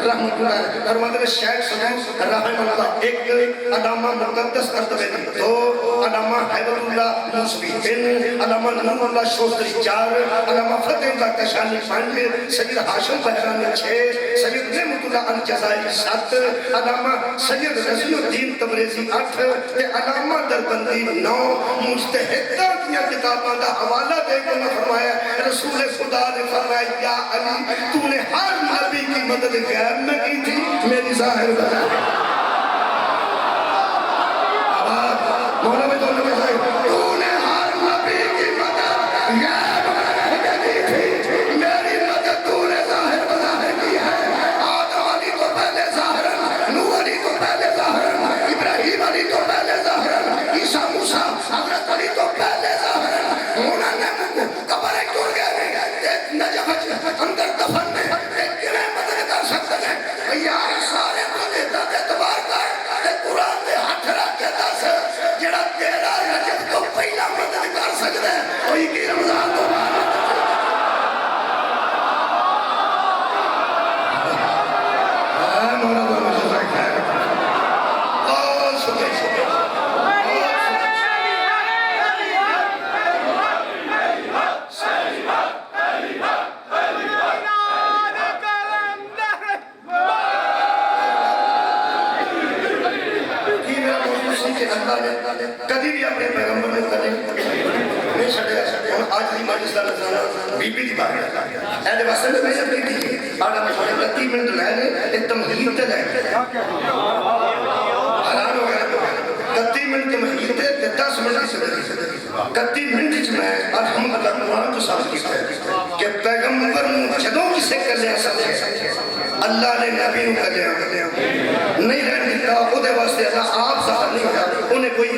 رحمۃ اللہ فرماتے ہیں شیخ سجود رحمۃ اللہ ایک علامہ مقدس کرتے ہیں دو علامہ حیبت اللہ موسوی تین علامہ نور اللہ شوستری چار علامہ فتح اللہ کشانی پانچ سید ہاشم بحرانی چھ سید نعمت اللہ الجزائری سات علامہ سید رضی الدین تبریزی آٹھ علامہ دربندی نو مجتہدہ کیا کتاباں دا حوالہ دے کے میں فرمایا رسول خدا نے فرمایا یا علی تو نے ہر نبی کی مدد غیب میں کی تھی میری ظاہر بتا مولا میں تو نے تو نے ہر نبی کی مدد غیب میں کی تھی میری مدد تو نے ظاہر بظاہر کی ہے آدم علی تو پہلے ظاہر نوح علی تو پہلے ظاہر ابراہیم علی تو پہلے ظاہر عیسیٰ موسیٰ حضرت علی تو پہلے ظاہر انہوں نے قبر ایک ٹوڑ گئے نجف اندر دفن میں کنہیں مدد کر سکتے ہیں یار سارے کو دیتا اعتبار کر قرآن دے ہاتھ رکھ کے دس جڑا تیرا رجب کو پہلا مدد کر سکتے ہیں کوئی کی رمضان تو کدی بھی اپنے پیغمبر نے کدی نہیں چھڑیا اور آج دی مجلس دا نظارہ بی بی دی بات ہے اہل واسطے میں جب بی بی آڈا میں چھوڑے 30 منٹ لے لے ایک تمہید تے لے حیران ہو گیا 30 منٹ تمہید تے 10 منٹ سے 31 منٹ چ میں الحمدللہ قرآن تو ثابت کیتا ہے کہ پیغمبر جدوں کسے کر لیا سمجھے اللہ نے نبی نو کر لیا نہیں رہن دیتا او دے واسطے اللہ آپ ظاہر نہیں ہوتا انہیں کوئی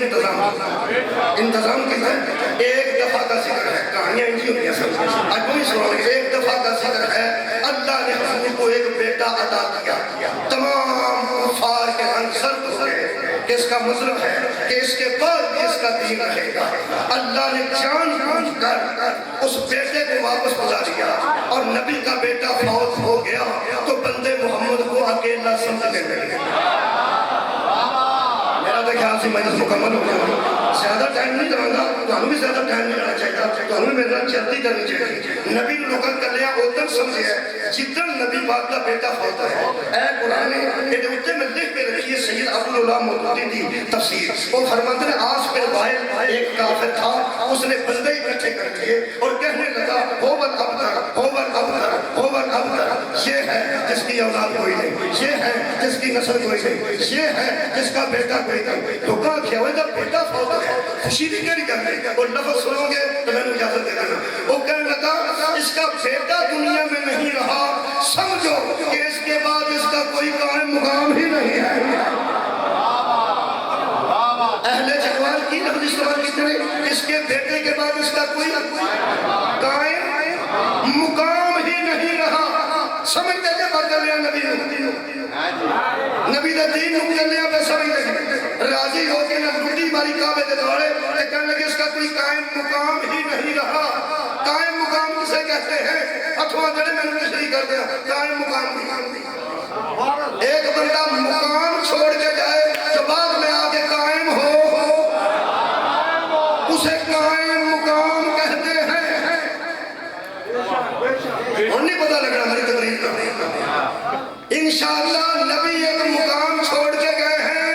انتظام کیتا ہے ایک دفعہ کا ذکر ہے کہانیاں انجی ہوئی ہیں سب آج کوئی سوال ہے ایک دفعہ کا ذکر ہے اللہ نے حضور کو ایک بیٹا عطا کیا تمام کفار کے رنگ سرد ہو گئے کہ اس کا مطلب ہے کہ اس کے بعد بھی اس کا دین رہے گا اللہ نے جان بوجھ کر اس بیٹے کو واپس بلا دیا اور نبی کا بیٹا فوت ہو گیا تو بندے محمد کو اکیلا سمجھنے لگے میرا تو خیال سے مجلس مکمل ہو گیا زیادہ ٹائم نہیں لگا تو ہمیں بھی زیادہ ٹائم نہیں لگنا چاہیے تو ہمیں میرا جلدی کرنی چاہیے نبی لوگوں کر لیا ادھر سمجھے جتن نبی پاک کا بیٹا ہوتا ہے اے قرآن یہ اتنے میں لکھ کے رکھیے سید عبداللہ مودودی دی تفسیر وہ فرماتے ہیں آس پر وائل ایک کافر تھا اس نے بندے اکٹھے کر دیے اور کہنے لگا ہوبل ابتر ہوبل ابتر ہوبل ابتر یہ ہے جس کی اولاد کوئی نہیں یہ ہے جس کی نسل کوئی نہیں یہ ہے جس کا بیٹا کوئی نہیں تو کہا کیا ہوئے جب بیٹا ہوتا ہے خوشی بھی کہہ نہیں کرنے اور لفظ سنو گے تو میں نے اجازت دے دینا وہ کہنے لگا اس کا بیٹا دنیا میں نہیں رہا سمجھو کہ اس کے بعد اس کا کوئی قائم مقام ہی نہیں ہے اہل جوال کی لفظ استعمال کی طرح اس کے بیٹے کے بعد اس کا کوئی قائم مقام ہی نہیں رہا سمجھتے کہ بات کر لیا نبی دا دین نو کر لیا میں سمجھتے راضی ہو کے نہ روٹی ماری کعبے دے دوڑے کہنے لگے اس کا کوئی قائم مقام ہی نہیں رہا قائم مقام کسے کہتے ہیں اتھوا جڑے میں نے تشریح کر دیا قائم مقام ایک بندہ مقام چھوڑ کے جائے جو بعد میں آگے قائم ہو اسے قائم مقام کہتے ہیں اور نہیں پتہ لگ رہا ہماری تقریر کا انشاءاللہ نبی ایک مقام چھوڑ کے گئے ہیں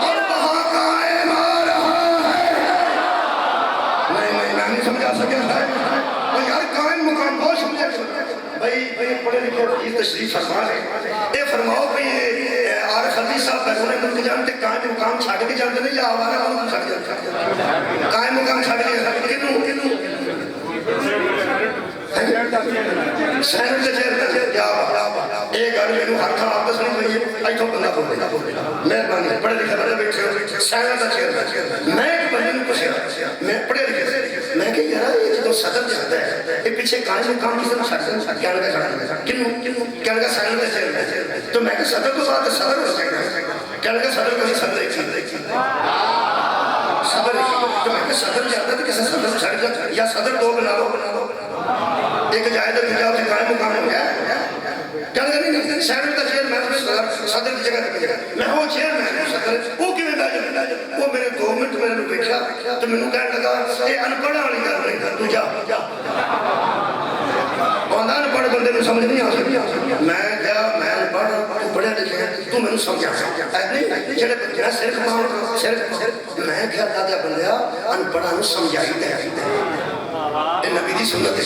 اور وہاں قائم آ رہا ہے میں نہیں سمجھا سکیا ہے یار قائم مقام بہت سمجھے بھائی پڑھے لکھے یہ تشریف فرما رہے اے فرماؤ بھئی عارف حدیث صاحب بیرون ملک جانتے قائم مقام چھاڑ کے جانتے نہیں یا آوارہ مقام چھاڑ کے جانتے قائم مقام چھاڑ کے جانتے کنوں سینٹ کے چہر کیا ایک گھر میں ہر کھا آپس نہیں ہوئی ایتھوں بندہ بولے مہربانی پڑھے لکھے بندہ بیٹھے سینٹ کا چہر میں ایک بندے نے پوچھا میں پڑھے لکھے میں کہ یار یہ جدو صدر جاتا ہے یہ پیچھے قائم مقام کسی نے چھاڑ دیا کیا لگا چھاڑ دیا کیا لگا سینٹ کا چہر تو میں کہ صدر تو بات ہے صدر ہو سکتا ہے کیا لگا صدر کو صدر ایک خبر تو میں صدر جاتا تو کسی صدر چھڑ جاتا یا صدر دو بنا لو ایک جائے تو پنجاب سے قائم مقام ہو گیا کہنے کہ نہیں سینٹ کا چیئر میں صدر کی جگہ میں وہ چیئر میں صدر وہ کیوں بیٹھے وہ میرے 2 منٹ میں نے دیکھا تو میں نے کہنے لگا یہ انپڑھا والی گل نہیں کر تو جا ان پڑھ بندے کو سمجھ نہیں آ سکتی میں کیا میں پڑھ تو پڑھیا لکھا تو میں نے سمجھا نہیں جڑے بندے سر کماؤ میں کیا دادا بندیا ان پڑھا نو سمجھائی دے یہ نبی دی سنت ہے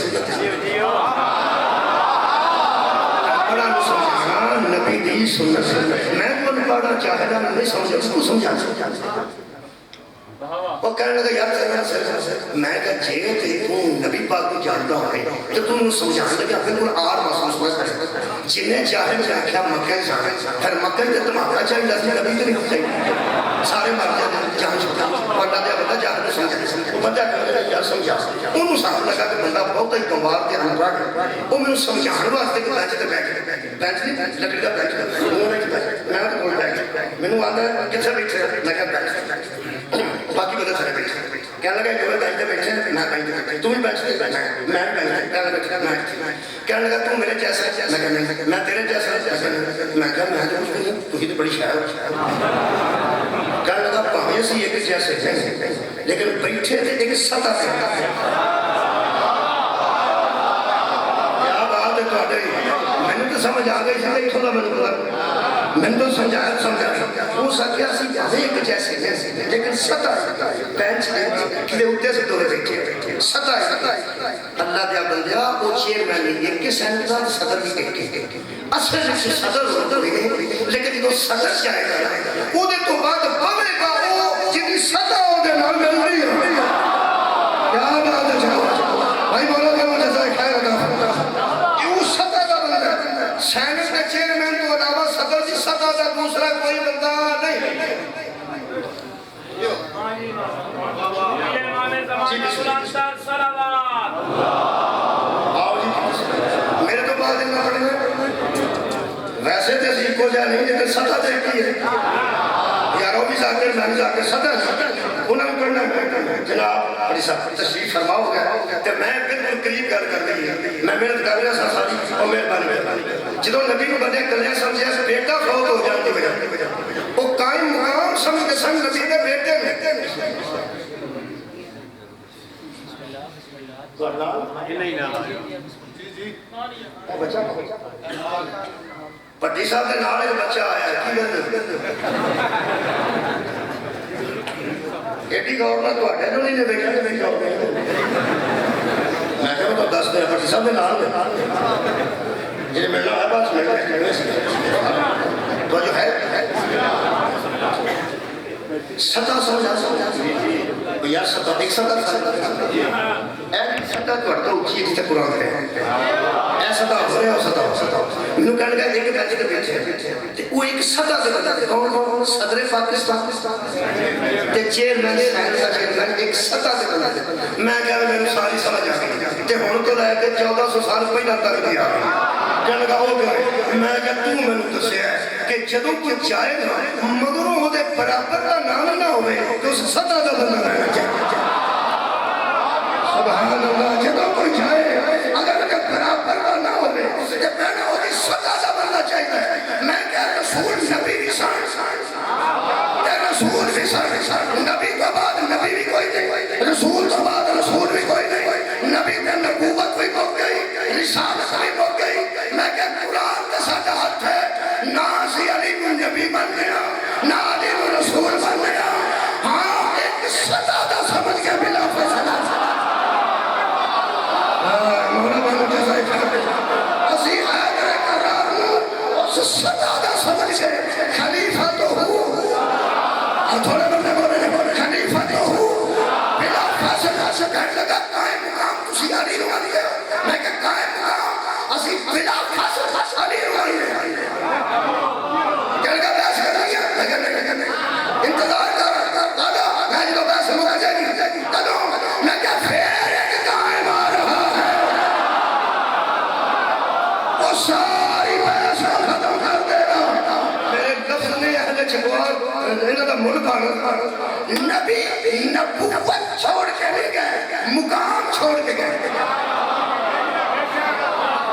پڑھا نو سمجھانا نبی دی سنت ہے میں کو ان پڑھا چاہتا نہیں سمجھا اس کو سمجھا وہ کہنے لگا یار میں کہا جے تے تو نبی پاک کو جانتا ہے تو تم نے سمجھانے لگا پھر کوئی آر محسوس نہ کرے جنہیں چاہے میں آخیا مکہ جانا پھر مکہ تے دھماکہ چاہیے نبی تو نہیں چاہیے سارے مر جاتے جان چھوٹا بندہ دیا بندہ جا کے سمجھا وہ بندہ کہنے لگا یار سمجھا انہوں صاحب لگا کہ بندہ بہت ہی کمبار تے انپڑھ وہ میرے سمجھانے واسطے کہ بینچ تے بیٹھ نہیں لکڑی کا بینچ میں کوئی بیٹھ مینوں آندا کتھے بیٹھے میں کہا بیٹھ باقی بندے سارے بیٹھے کہنے لگا جو بینچ تے بیٹھے میں بینچ تے بیٹھا تو بھی بینچ تے بیٹھا میں بینچ تے بیٹھا کہنے لگا تو میرے جیسا میں کہا میں تیرے جیسا میں کہا میں تو ہی تو بڑی شاعر کہنے لگا پاویں اسی ایک جیسے ہیں لیکن بیٹھے تھے ایک سطح پہ کیا بات ہے تہاڈی میں نے تو سمجھ آ گئی سی اتھوں دا میں تو سمجھا وہ سکیا سی ایک جیسے لیکن سطح بینچ کے اوتے سے دو بیٹھے سطح اللہ دیا بندیا وہ چیئرمین نہیں ایک کے سینٹ دا صدر بھی ایک اصل میں صدر ہوئی لیکن جو صدر جائے گا وہ دے تو بعد بنے گا وہ جنہی سطح ہو دے نال مل رہی ہے کیا بات ہے بھائی بولو کہ مجھے جائے خیر ادا کہ وہ سطح دا بندہ سینٹ کا چیئرمین تو علاوہ صدر کی سطح دا دوسرا کوئی بندہ نہیں میرے تو بعد اتنا پڑے گا ویسے تو اسی کو جا نہیں لیکن سطح دیکھتی ہے یاروں بھی جاکر میں بھی جاکر سطح انہوں نے کرنا جناب بڑی صاحب تشریف فرماؤ گا کہ میں بالکل قریب کر رہی ہے میں محنت کر رہا سا ساری اور مہربانی جدوں نبی کو بندے کلیاں سمجھے بیٹا فوت ہو جاتی وجہ وہ قائم مقام سمجھ کے سنگ نبی دے بیٹے میں پٹی صاحب کے نال ایک بچہ آیا کی گل ایڈی گورنمنٹ تواڈے نوں نہیں دیکھا کہ میں کہوں میں کہوں تو دس دے پٹی صاحب کے نال یہ ملنا ہے بات میں تو جو ہے سطح سمجھا یا سطح ایک سطح ایک سطح تو اٹھتا اچھی ہے جیسے قرآن ہے ایک سطح ہو رہے ہو سطح میں کہنے گا ایک بیچے کے بیچے وہ ایک سطح سے بتا دے کون صدر پاکستان چیئرمین ایک سطح سے بتا دے میں کہہ رہا میں ساری سمجھ آ گئی تے ہون تو لے کے 1400 سال پہلا تک دیا کہنے گا وہ میں کہا تو میں نے دسیا کہ جدوں کوئی جائے گا مگروں وہ دے برابر کا نام نہ ہوئے تو اس سطح کا بندہ رہنا چاہیے سبحان اللہ جدوں کوئی جائے اگر برابر کا نہ ہوئے تو پہنا وہ دی سطح کا بندہ چاہیے میں کہا رسول نبی بھی سان رسول بھی سان نبی کو بعد نبی بھی کوئی نہیں رسول کو بعد رسول بھی کوئی نہیں نبی کے نبوت بھی مک گئی رسالت بھی مک گئی میں کہ قرآن کا ساتھ ہاتھ ہے نہ سی علی نبی بن گیا نہ علی رسول بن گیا ہاں ایک سطح دا سمجھ کے بلا فیصلہ مولا بانو جیسا اسی آگر قرار اس سطح دا سمجھ کے خلیفہ تو ہوں تھوڑے بندے بولے خلیفہ تو ہوں بلا فیصلہ سے کہنے لگا قائم مقام تسی علی روانی ہے میں کہ قائم مقام اسی بلا فیصلہ علی روانی ہے کہنے لگا بیس کر دیا انہاں دا ملک نبی نبوت چھوڑ کے نہیں گئے مقام چھوڑ کے گئے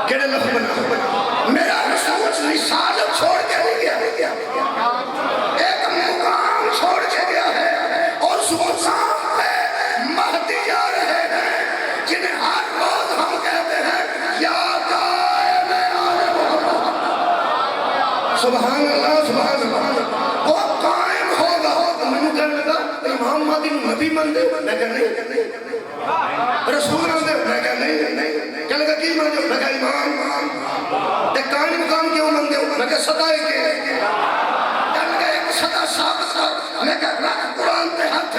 کہڑے لفظ بنا میرا رسول رسالت چھوڑ کے نہیں گیا ایک مقام چھوڑ کے گیا ہے اور اس مقام پہ مہدی جا رہے ہیں جنہیں ہر روز ہم کہتے ہیں یا قائم آل محمد سبحان اللہ سبحان اللہ وہ قائم ہوگا میں نے کہنے لگا امام مہدی نبی مندے میں کہا نہیں رسول مندے میں کہا نہیں کہنے لگا کی مندے میں کہا امام تے قائم مقام کیوں مندے میں کہا ستائے کے کہنے لگا ایک ستا ثابت کر میں کہا رکھ قرآن تے ہاتھ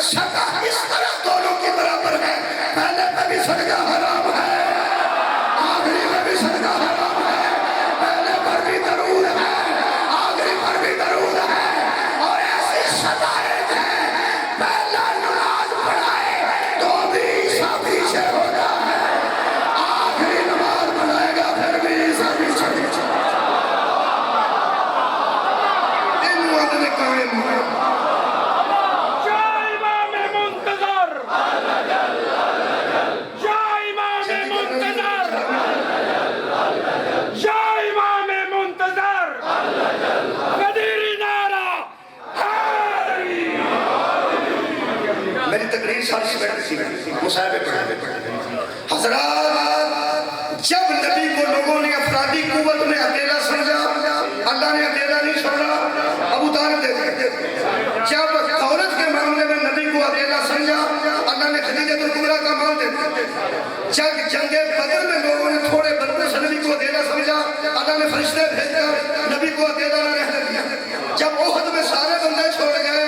ستا اس طرح دونوں کی برابر ہے پہلے پہ بھی صدقہ حرام ہے آخری میں بھی صدقہ حرام ہے پہلے پر بھی درود ہے آخری پر بھی درود ہے اور ایسی شدائد ہے پہلا نماز پڑھائے تو بھی عیسیٰ پیچھے ہوتا ہے آخری نماز پڑھائے گا پھر بھی عیسیٰ پیچھے ان وقت میں قائم ہے یا امام منتظر یا امام منتظر یا امام منتظر قدیری نعرہ حیدری میری تقریر ساری بیٹھ تھی مصاحبے پڑھنے حضرات جب نبی کو لوگوں نے افرادی قوت میں اکیلا سمجھا اللہ نے اکیلا نہیں چھوڑا ابو طالب دے دیا جب عورت کے معاملے میں نبی کو اکیلا سمجھا اللہ نے خدیجہ الکبریٰ کا مال دے دیا جب جنگ بدر میں لوگوں نے تھوڑے بندے سے نبی کو اکیلا سمجھا اللہ نے فرشتے بھیج کر نبی کو اکیلا نہ رہنے دیا جب احد میں سارے بندے چھوڑ گئے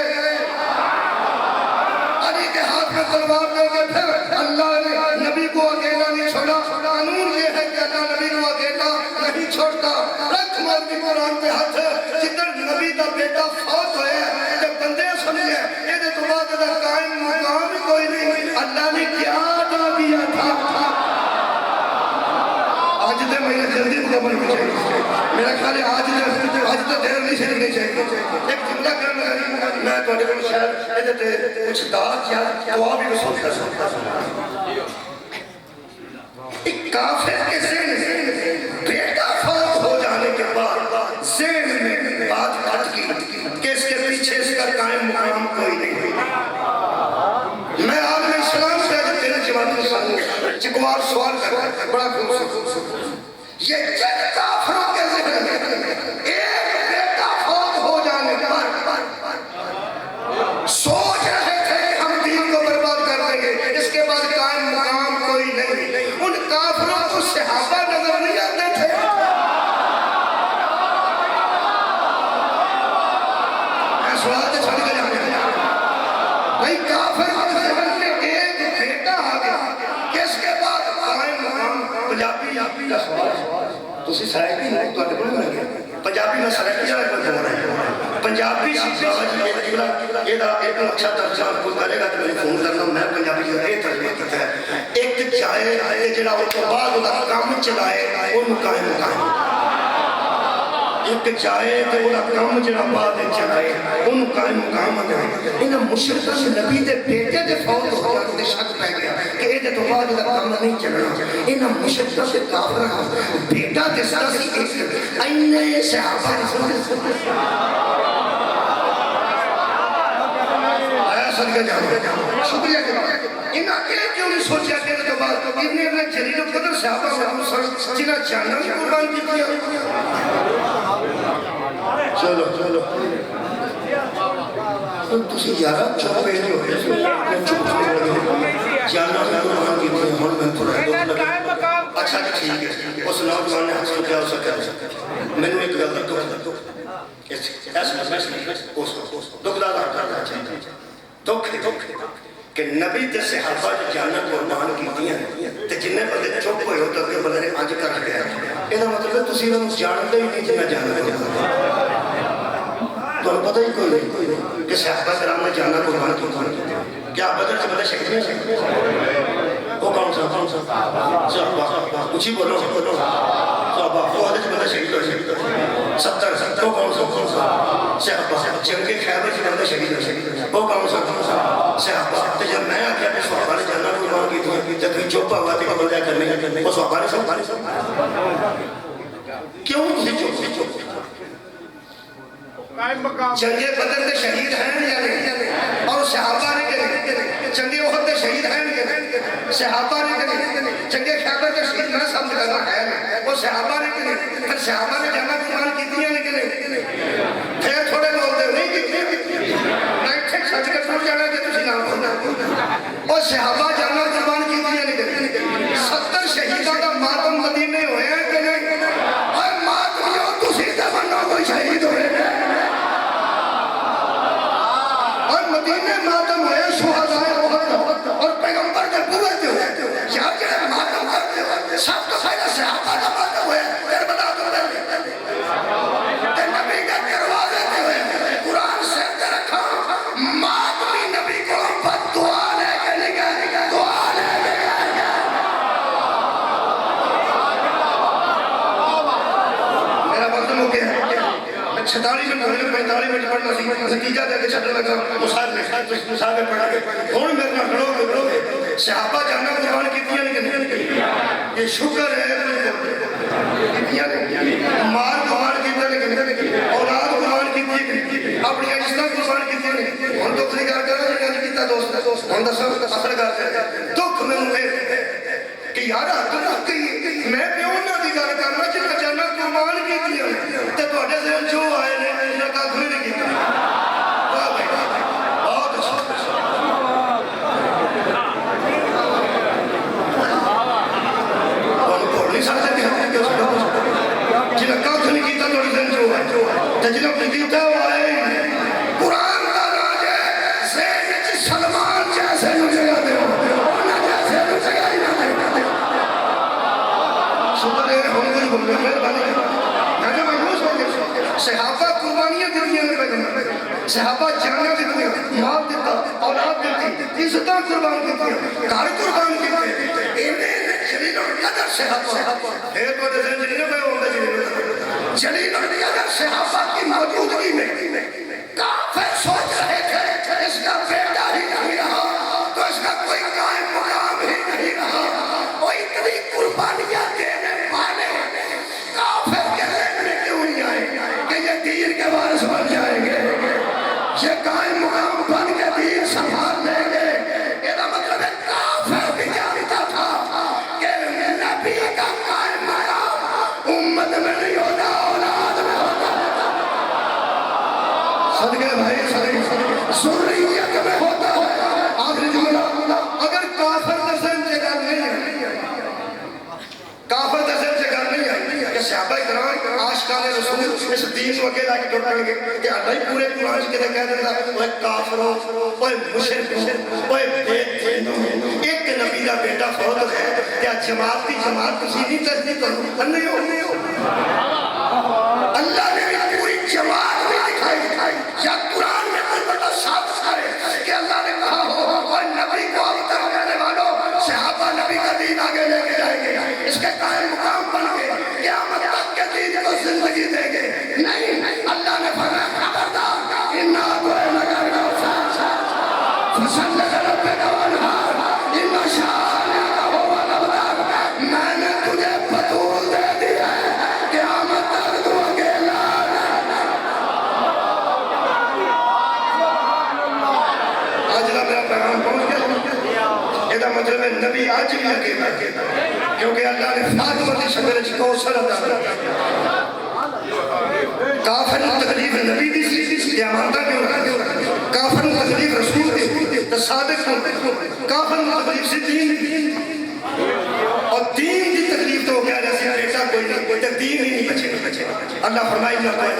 علی کے ہاتھ میں تلوار دے کے پھر اللہ نے نبی کو اکیلا نہیں چھوڑا قانون یہ ہے کہ اللہ نبی کو اکیلا نہیں چھوڑتا رکھ مولوی قرآن پہ ہاتھ جدھر نبی کا بیٹا فوت ہوئے جب بندے سمجھے یہ تو بات ہے قائم مقام کوئی نہیں اللہ نے کیا عطا دیا تھا آج دے مہینے جلدی مکمل ہو جائے میرا خیال ہے آج تو دیر نہیں چلنی چاہیے ایک جملہ کرنا میں تو شاید کچھ دعات یا دعا بھی رسول کر سکتا ایک کافر کے ذہن بیٹا فوت ہو جانے کے بعد ذہن میں بات بات کی کہ اس کے پیچھے اس کا قائم مقام کوئی نہیں میں عالم اسلام سے آج تیرے جواب کے سامنے چکوار سوال کر بڑا خوبصورت یہ جن کافروں کے ذہن میں ایک بیٹا فوت ہو جانے کے بعد سوچ رہے تھے ہم دین کو برباد کر دیں گے اس کے بعد قائم مقام کوئی نہیں ان کافروں کو صحابہ نظر نہیں آتے تھے میں سوال تو چھڑ کے جانے بھائی کافر کے ذہن میں ایک بیٹا آ گیا کہ اس کے بعد قائم مقام پنجابی کا سوال تسی سرائکی نہیں تو اٹھے بڑھنے لگے پنجابی میں سرائکی جائے پر بول رہے ہیں پنجابی یہ دا ایک اچھا ترجمہ کچھ کرے گا تو میں فون کرنا میں پنجابی جو یہ ترجمہ کرتا ہے ایک چاہے جڑا وہ تو بعد وہ کام چلائے وہ قائم مقام ایک چاہے کہ وہ کام جڑا بعد چلائے وہ قائم مقام ہے انہاں مشرکاں سے نبی دے بیٹے دے فوت ہو جانے دے شک پہ گیا کہ یہ تو بعد وہ کام نہیں چلنا انہاں مشرکاں سے کافراں بیٹا دستا سی ایک اینے صحابہ صدقہ جانا شکریہ کے بعد انہاں ایک کیوں نہیں سوچیا کہ تو بعد ابن جلیل القدر صحابہ جنہاں جانا بھی قربان کی کیا چلو تسی یارہ چپ پہ نہیں ہوئے جانا بھی قربان کی کیا ہون میں تھوڑا اچھا ٹھیک ہے اس نوجوان نے حسن کیا اسا کر میں نے ایک گل دکھ دکھدار دکھ کہ نبی تے صحابہ جانا قربان کیتی ہیں تے جنہیں بندے چپ ہوئے ہو تو کہ بندے نے اج کر گیا یہ مطلب ہے تسی انہوں جانتے ہی نہیں جنہیں جانا تو پتہ ہی کوئی نہیں کہ صحابہ کرام نے جانا قربان کیتی کیا بدر سے بدر شہید نہیں وہ کون سا صحابہ کچھ ہی بولو صحابہ وہ حدیث بدر شہید ہوئے 70 وہ کون سا صحابہ جنگ خیبر کے اندر شہید ہوئے وہ کون سا صحابہ تو جب میں آ کے صحابہ نے جانا قربان کی تھی جب بھی چوپا ہوا تھا بندہ کرنے وہ صحابہ نے کیوں چپ جنگ بدر کے شہید ہیں یا نہیں اور صحابہ نے کہ جنگ احد کے شہید ہیں یا نہیں صحابہ نے کہ جنگ خیبر کے شہید نہ سمجھ کرنا ہے وہ صحابہ نے کہ پھر صحابہ نے جانا قربان کی دیا نہیں پھر تھوڑے بولتے ہو نہیں کہ نہیں سچ کے سمجھ جانا کہ تسی نام بولنا اور صحابہ جانا قربان کی دیا نہیں 70 شہیدوں کا ماتم مدینے ہوئے ہیں کہ نہیں اور ماتم جو تسی تے بنو کوئی شہید ہوئے مدینے ماتم ہوئے شہدائے احد اور پیغمبر کے پورے تھے یہاں کے ماتم کرتے ہوئے سب تو پہلے صحابہ کا ماتم ہوئے پھر بتا دو کہ نبی کے دروازے تھے ہوئے قرآن سے رکھا ماتمی نبی کو بد دعا لے کے نگے دعا لے کے میرا وقت ہو گیا 46 منٹ 45 منٹ پڑھنا سی نتیجہ دے کے چھڑنے لگا مصاحبے پڑھا کے ہون میرے نہ کھڑو گے صحابہ جانا قربان کی دیا نہیں یہ شکر ہے مال قربان کی دیا اولاد قربان کی دیا اپنی عزت قربان کی دیا ہم تو کسی کار کرنا نہیں کیتا دوست ہم دسو اثر کرتے دکھ میں ہوئے کہ یار میں پیوں نہ دی گل کرنا جنہیں جانا قربان کی دیا تے تواڈے ذہن جو آئے نے انہاں کا کوئی نہیں کیتا واہ بھائی بہت اچھا اور بول نہیں سکتے کہ ہم کیوں جنہیں کا نہیں کیتا تواڈے ذہن جو آئے تے جنہیں نہیں کیتا وہ آئے قرآن کا راج ہے ذہن وچ سلمان جیسے نو جگہ دے انہاں جیسے نو جگہ ہی نہ دے شکر ہے ہم کچھ بول رہے ہیں مہربانی میں جو مجبور ہو گیا صحابہ قربانیاں دنیا میں پیدا صحابہ جانیں دیتے مال دیتا اولاد دیتی عزتاں قربان کی گھر قربان کی انہیں جلیل القدر صحابہ پھر تو جیسے جلیل میں ہوتا جلیل القدر صحابہ کی موجودگی میں کافر سوچ رہے تھے اس کا بیٹا ہی نہیں رہا تو اس کا کوئی قائم مقام ہی نہیں رہا وہ اتنی قربانیاں دینے والے کافر کے ذہن میں کیوں نہیں آئے کہ یہ دین کے وارث بن جائیں گے یہ قائم مقام بن کے دین سنبھال لیں گے یہ مطلب ہے کافر بھی جانتا تھا کہ نبی کا قائم مقام امت میں نہیں ہوتا اولاد میں ہوتا صدقے بھائی صدقے ذریت میں ہوتا ہے آخری جملہ اگر کافر دسن جگہ نہیں ہے کافر دسن جگہ نہیں ہے کہ صحابہ کرام عاشقان رسول اس دین کو اکیلا کے ٹوٹا گے کہ اللہ ہی پورے قرآن کے کہہ دیتا وہ کافروں وہ مشرک وہ ایک نبی کا بیٹا فوت ہے کیا جماعت کی جماعت کسی نہیں تصدیق کرو نہیں ہو اللہ نے پوری جماعت بھی دکھائی یا قرآن میں کوئی بڑا ثابت کرے کہ اللہ نے کہا ہو اور نبی کو اب تک کہنے والوں صحابہ نبی کا دین آگے لے کے جائیں گے اس کے قائم مقام بن کے قیامت تک کے دین کو زندگی دیں گے نہیں اللہ نے فرمایا خبردار انا اتینا کا فصل لربک وانحر ان شانئک هو الابتر میں نے تجھے بطول دے دیا ہے قیامت تک تو اکیلا آج میرا پیغام پہنچ گیا یہ مطلب ہے نبی آج بھی اکیلا کیونکہ اللہ نے فاطمہ کی شکل کوثر عطا کیا کافر تکلیف نبی دی سی قیامت کیوں رہا کافر تکلیف رسول دی تو صادق کافر تکلیف سے دین اور دین کی تکلیف تو ہو گیا جیسے بیٹا کوئی نہیں کوئی دین ہی نہیں بچے اللہ فرمائی اللہ تعالیٰ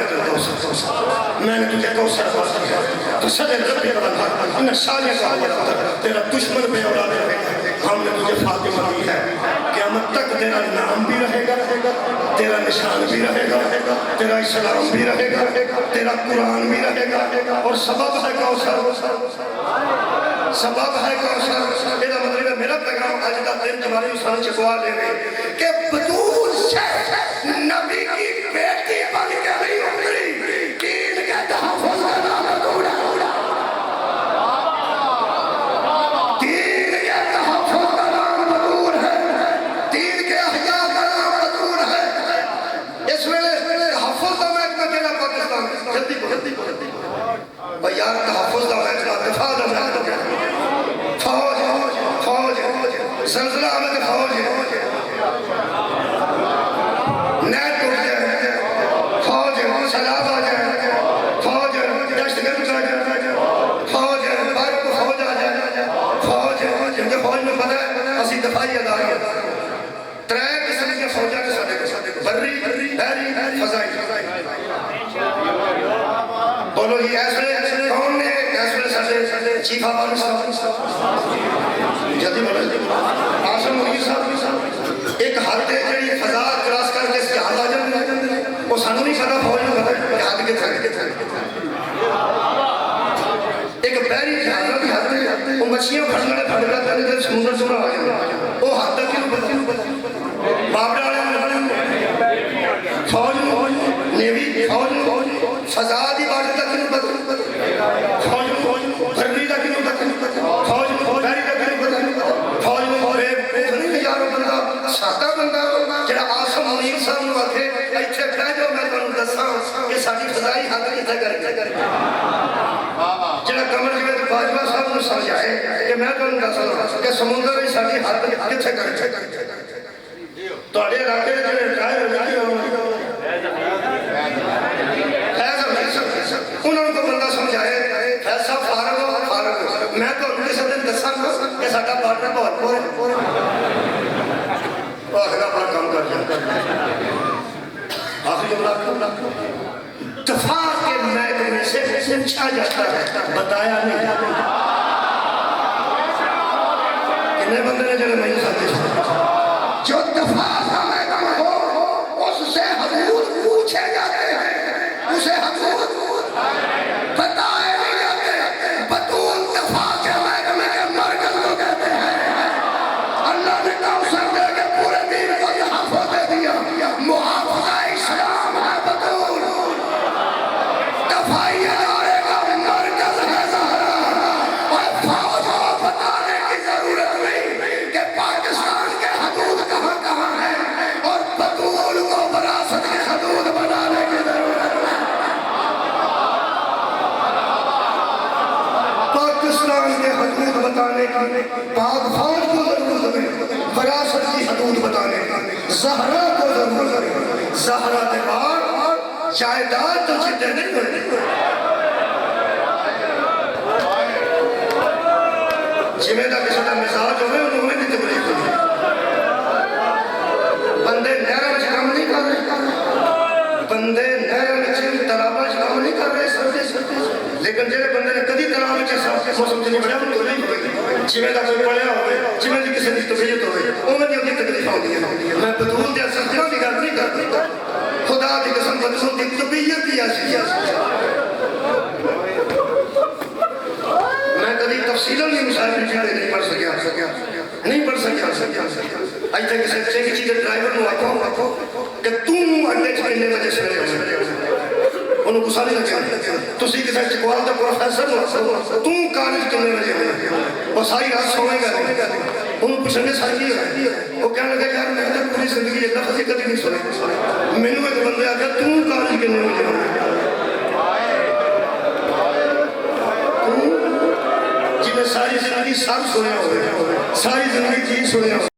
میں نے تجھے کوثر عطا کیا تو صدر رب کا بندہ ان شانیہ کا ہوتا تیرا دشمن بے اولاد رہے ہم نے تجھے فاطمہ دی ہے قیامت تک تیرا نام بھی رہے گا تیرا نشان بھی رہے گا تیرا اسلام بھی رہے گا تیرا قرآن بھی رہے گا اور سبب ہے کوثر سبب ہے کوثر میرا مطلب ہے میرا پیغام آج کا دن تمہاری انسان چکوا لے گئے کہ بطول سے نبی کی بیٹی بن کے نہیں اتری فضائل بولو جی ایسے کون نے ایسے چیف آبانی صاحب جلدی بولو آسم مغیر صاحب ایک حد ہے جڑی فضا کراس کر کے اس کے حد آ جاندے وہ سانو نہیں پتا فوج نوں پتا کہ حد کتھے ایک بحری جہاز کی حد ہے وہ مچھلیاں پھڑنے والے پھڑ جاتے ہیں سمندر سے آ جاتے ہیں وہ حد تک کیوں پتا بابڑا والے فوج نیوی فوج فضا دی بارے تک کیوں پتا فوج بھرنی کا کیوں پتا فوج بحری کا کیوں پتا فوج یارو بندہ سادہ بندہ جڑا آسم منیر صاحب نوں آکھے ایتھے بہ جاؤ میں تانوں دساں کہ ساڈی فضائی حد کتھے کر جڑا کمر جوید باجوہ صاحب نوں سمجھائے کہ میں تانوں دساں کہ سمندر وچ ساڈی حد کتھے کر تواڈے علاقے دے جڑے رائے انہوں نے کو بندہ سمجھائے فیض صاحب فارغ میں تو کسی دن دساں کہ ساڈا پارٹنر بہت پور آخرا بڑا کام کر جاتا آخری جملہ دفاع کے محکمے سے پوچھا جاتا ہے بتایا نہیں کتنے بندے نے جنہیں میں ساتھ جو دفاع کا محکمہ ہو اس سے حدود پوچھے جاتے ہیں اسے حدود بتائے نہیں جاتے بطول دفاع کے محکمے کے مرکز کو کہتے ہیں اللہ نے کوثر دے کے پورے دین کو یہاں دے دیا محافظہ اسلام ہے بطول دفاعی ادارے کا مرکز ہے زہرا اور فوج کو بتانے کی ضرورت نہیں کہ پاکستان کے حدود کہاں کہاں ہیں اور بطول کو وراثت کے حدود بنانے کی ضرورت ہے پاکستان کے حدود بتانے کی پاک فوج کو ضرورت ہے وراثت کی حدود بتانے کی زہرا کو ضرورت ہے زہرا کے بعد جائیداد تو جتنے نہیں ہوئے جمعہ دا کسی کا مزاج ہوئے انہوں نے بھی تبلیغ ہوئی بندے نہرہ میں کام نہیں کر رہے بندے نہرہ میں تلابہ کام نہیں کر رہے لیکن جنہیں بندے نے کدی تلاب میں موسم سے نہیں بڑھا انہوں نہیں ہوئے جمعہ دا کوئی پڑھیا ہوئے جمعہ دی کسی دی تبلیغ ہوئے انہوں نے اپنی تکلیف ہوتی ہے میں بدون دیا سکتوں کی گھر نہیں کرتا خدا دی قسم بدون دی طبیعت ہی ایسی میں کدی تفصیلوں نہیں مسائل چیزیں نہیں پڑھ سکیا نہیں پڑھ سکیا ایتھے کسی چنگی چیز ڈرائیور نو آکھو کہ تم اڈے چھنے وجہ سے انہوں کو ساری لگے تسی کسی چکوال دا پروفیسر نو تم کالج کنے وجہ ہوئے اور ساری رات سوئے گا انہوں پوچھنے ساری ہے وہ کہنے لگا یار میں نے پوری زندگی یہ لفظ کبھی نہیں سنے میں نے ایک بندے آکھا تم کالج کنے وجہ ہوئے جنہیں ساری زندگی سب سنے ہوئے ساری زندگی چیز سنے ہوئے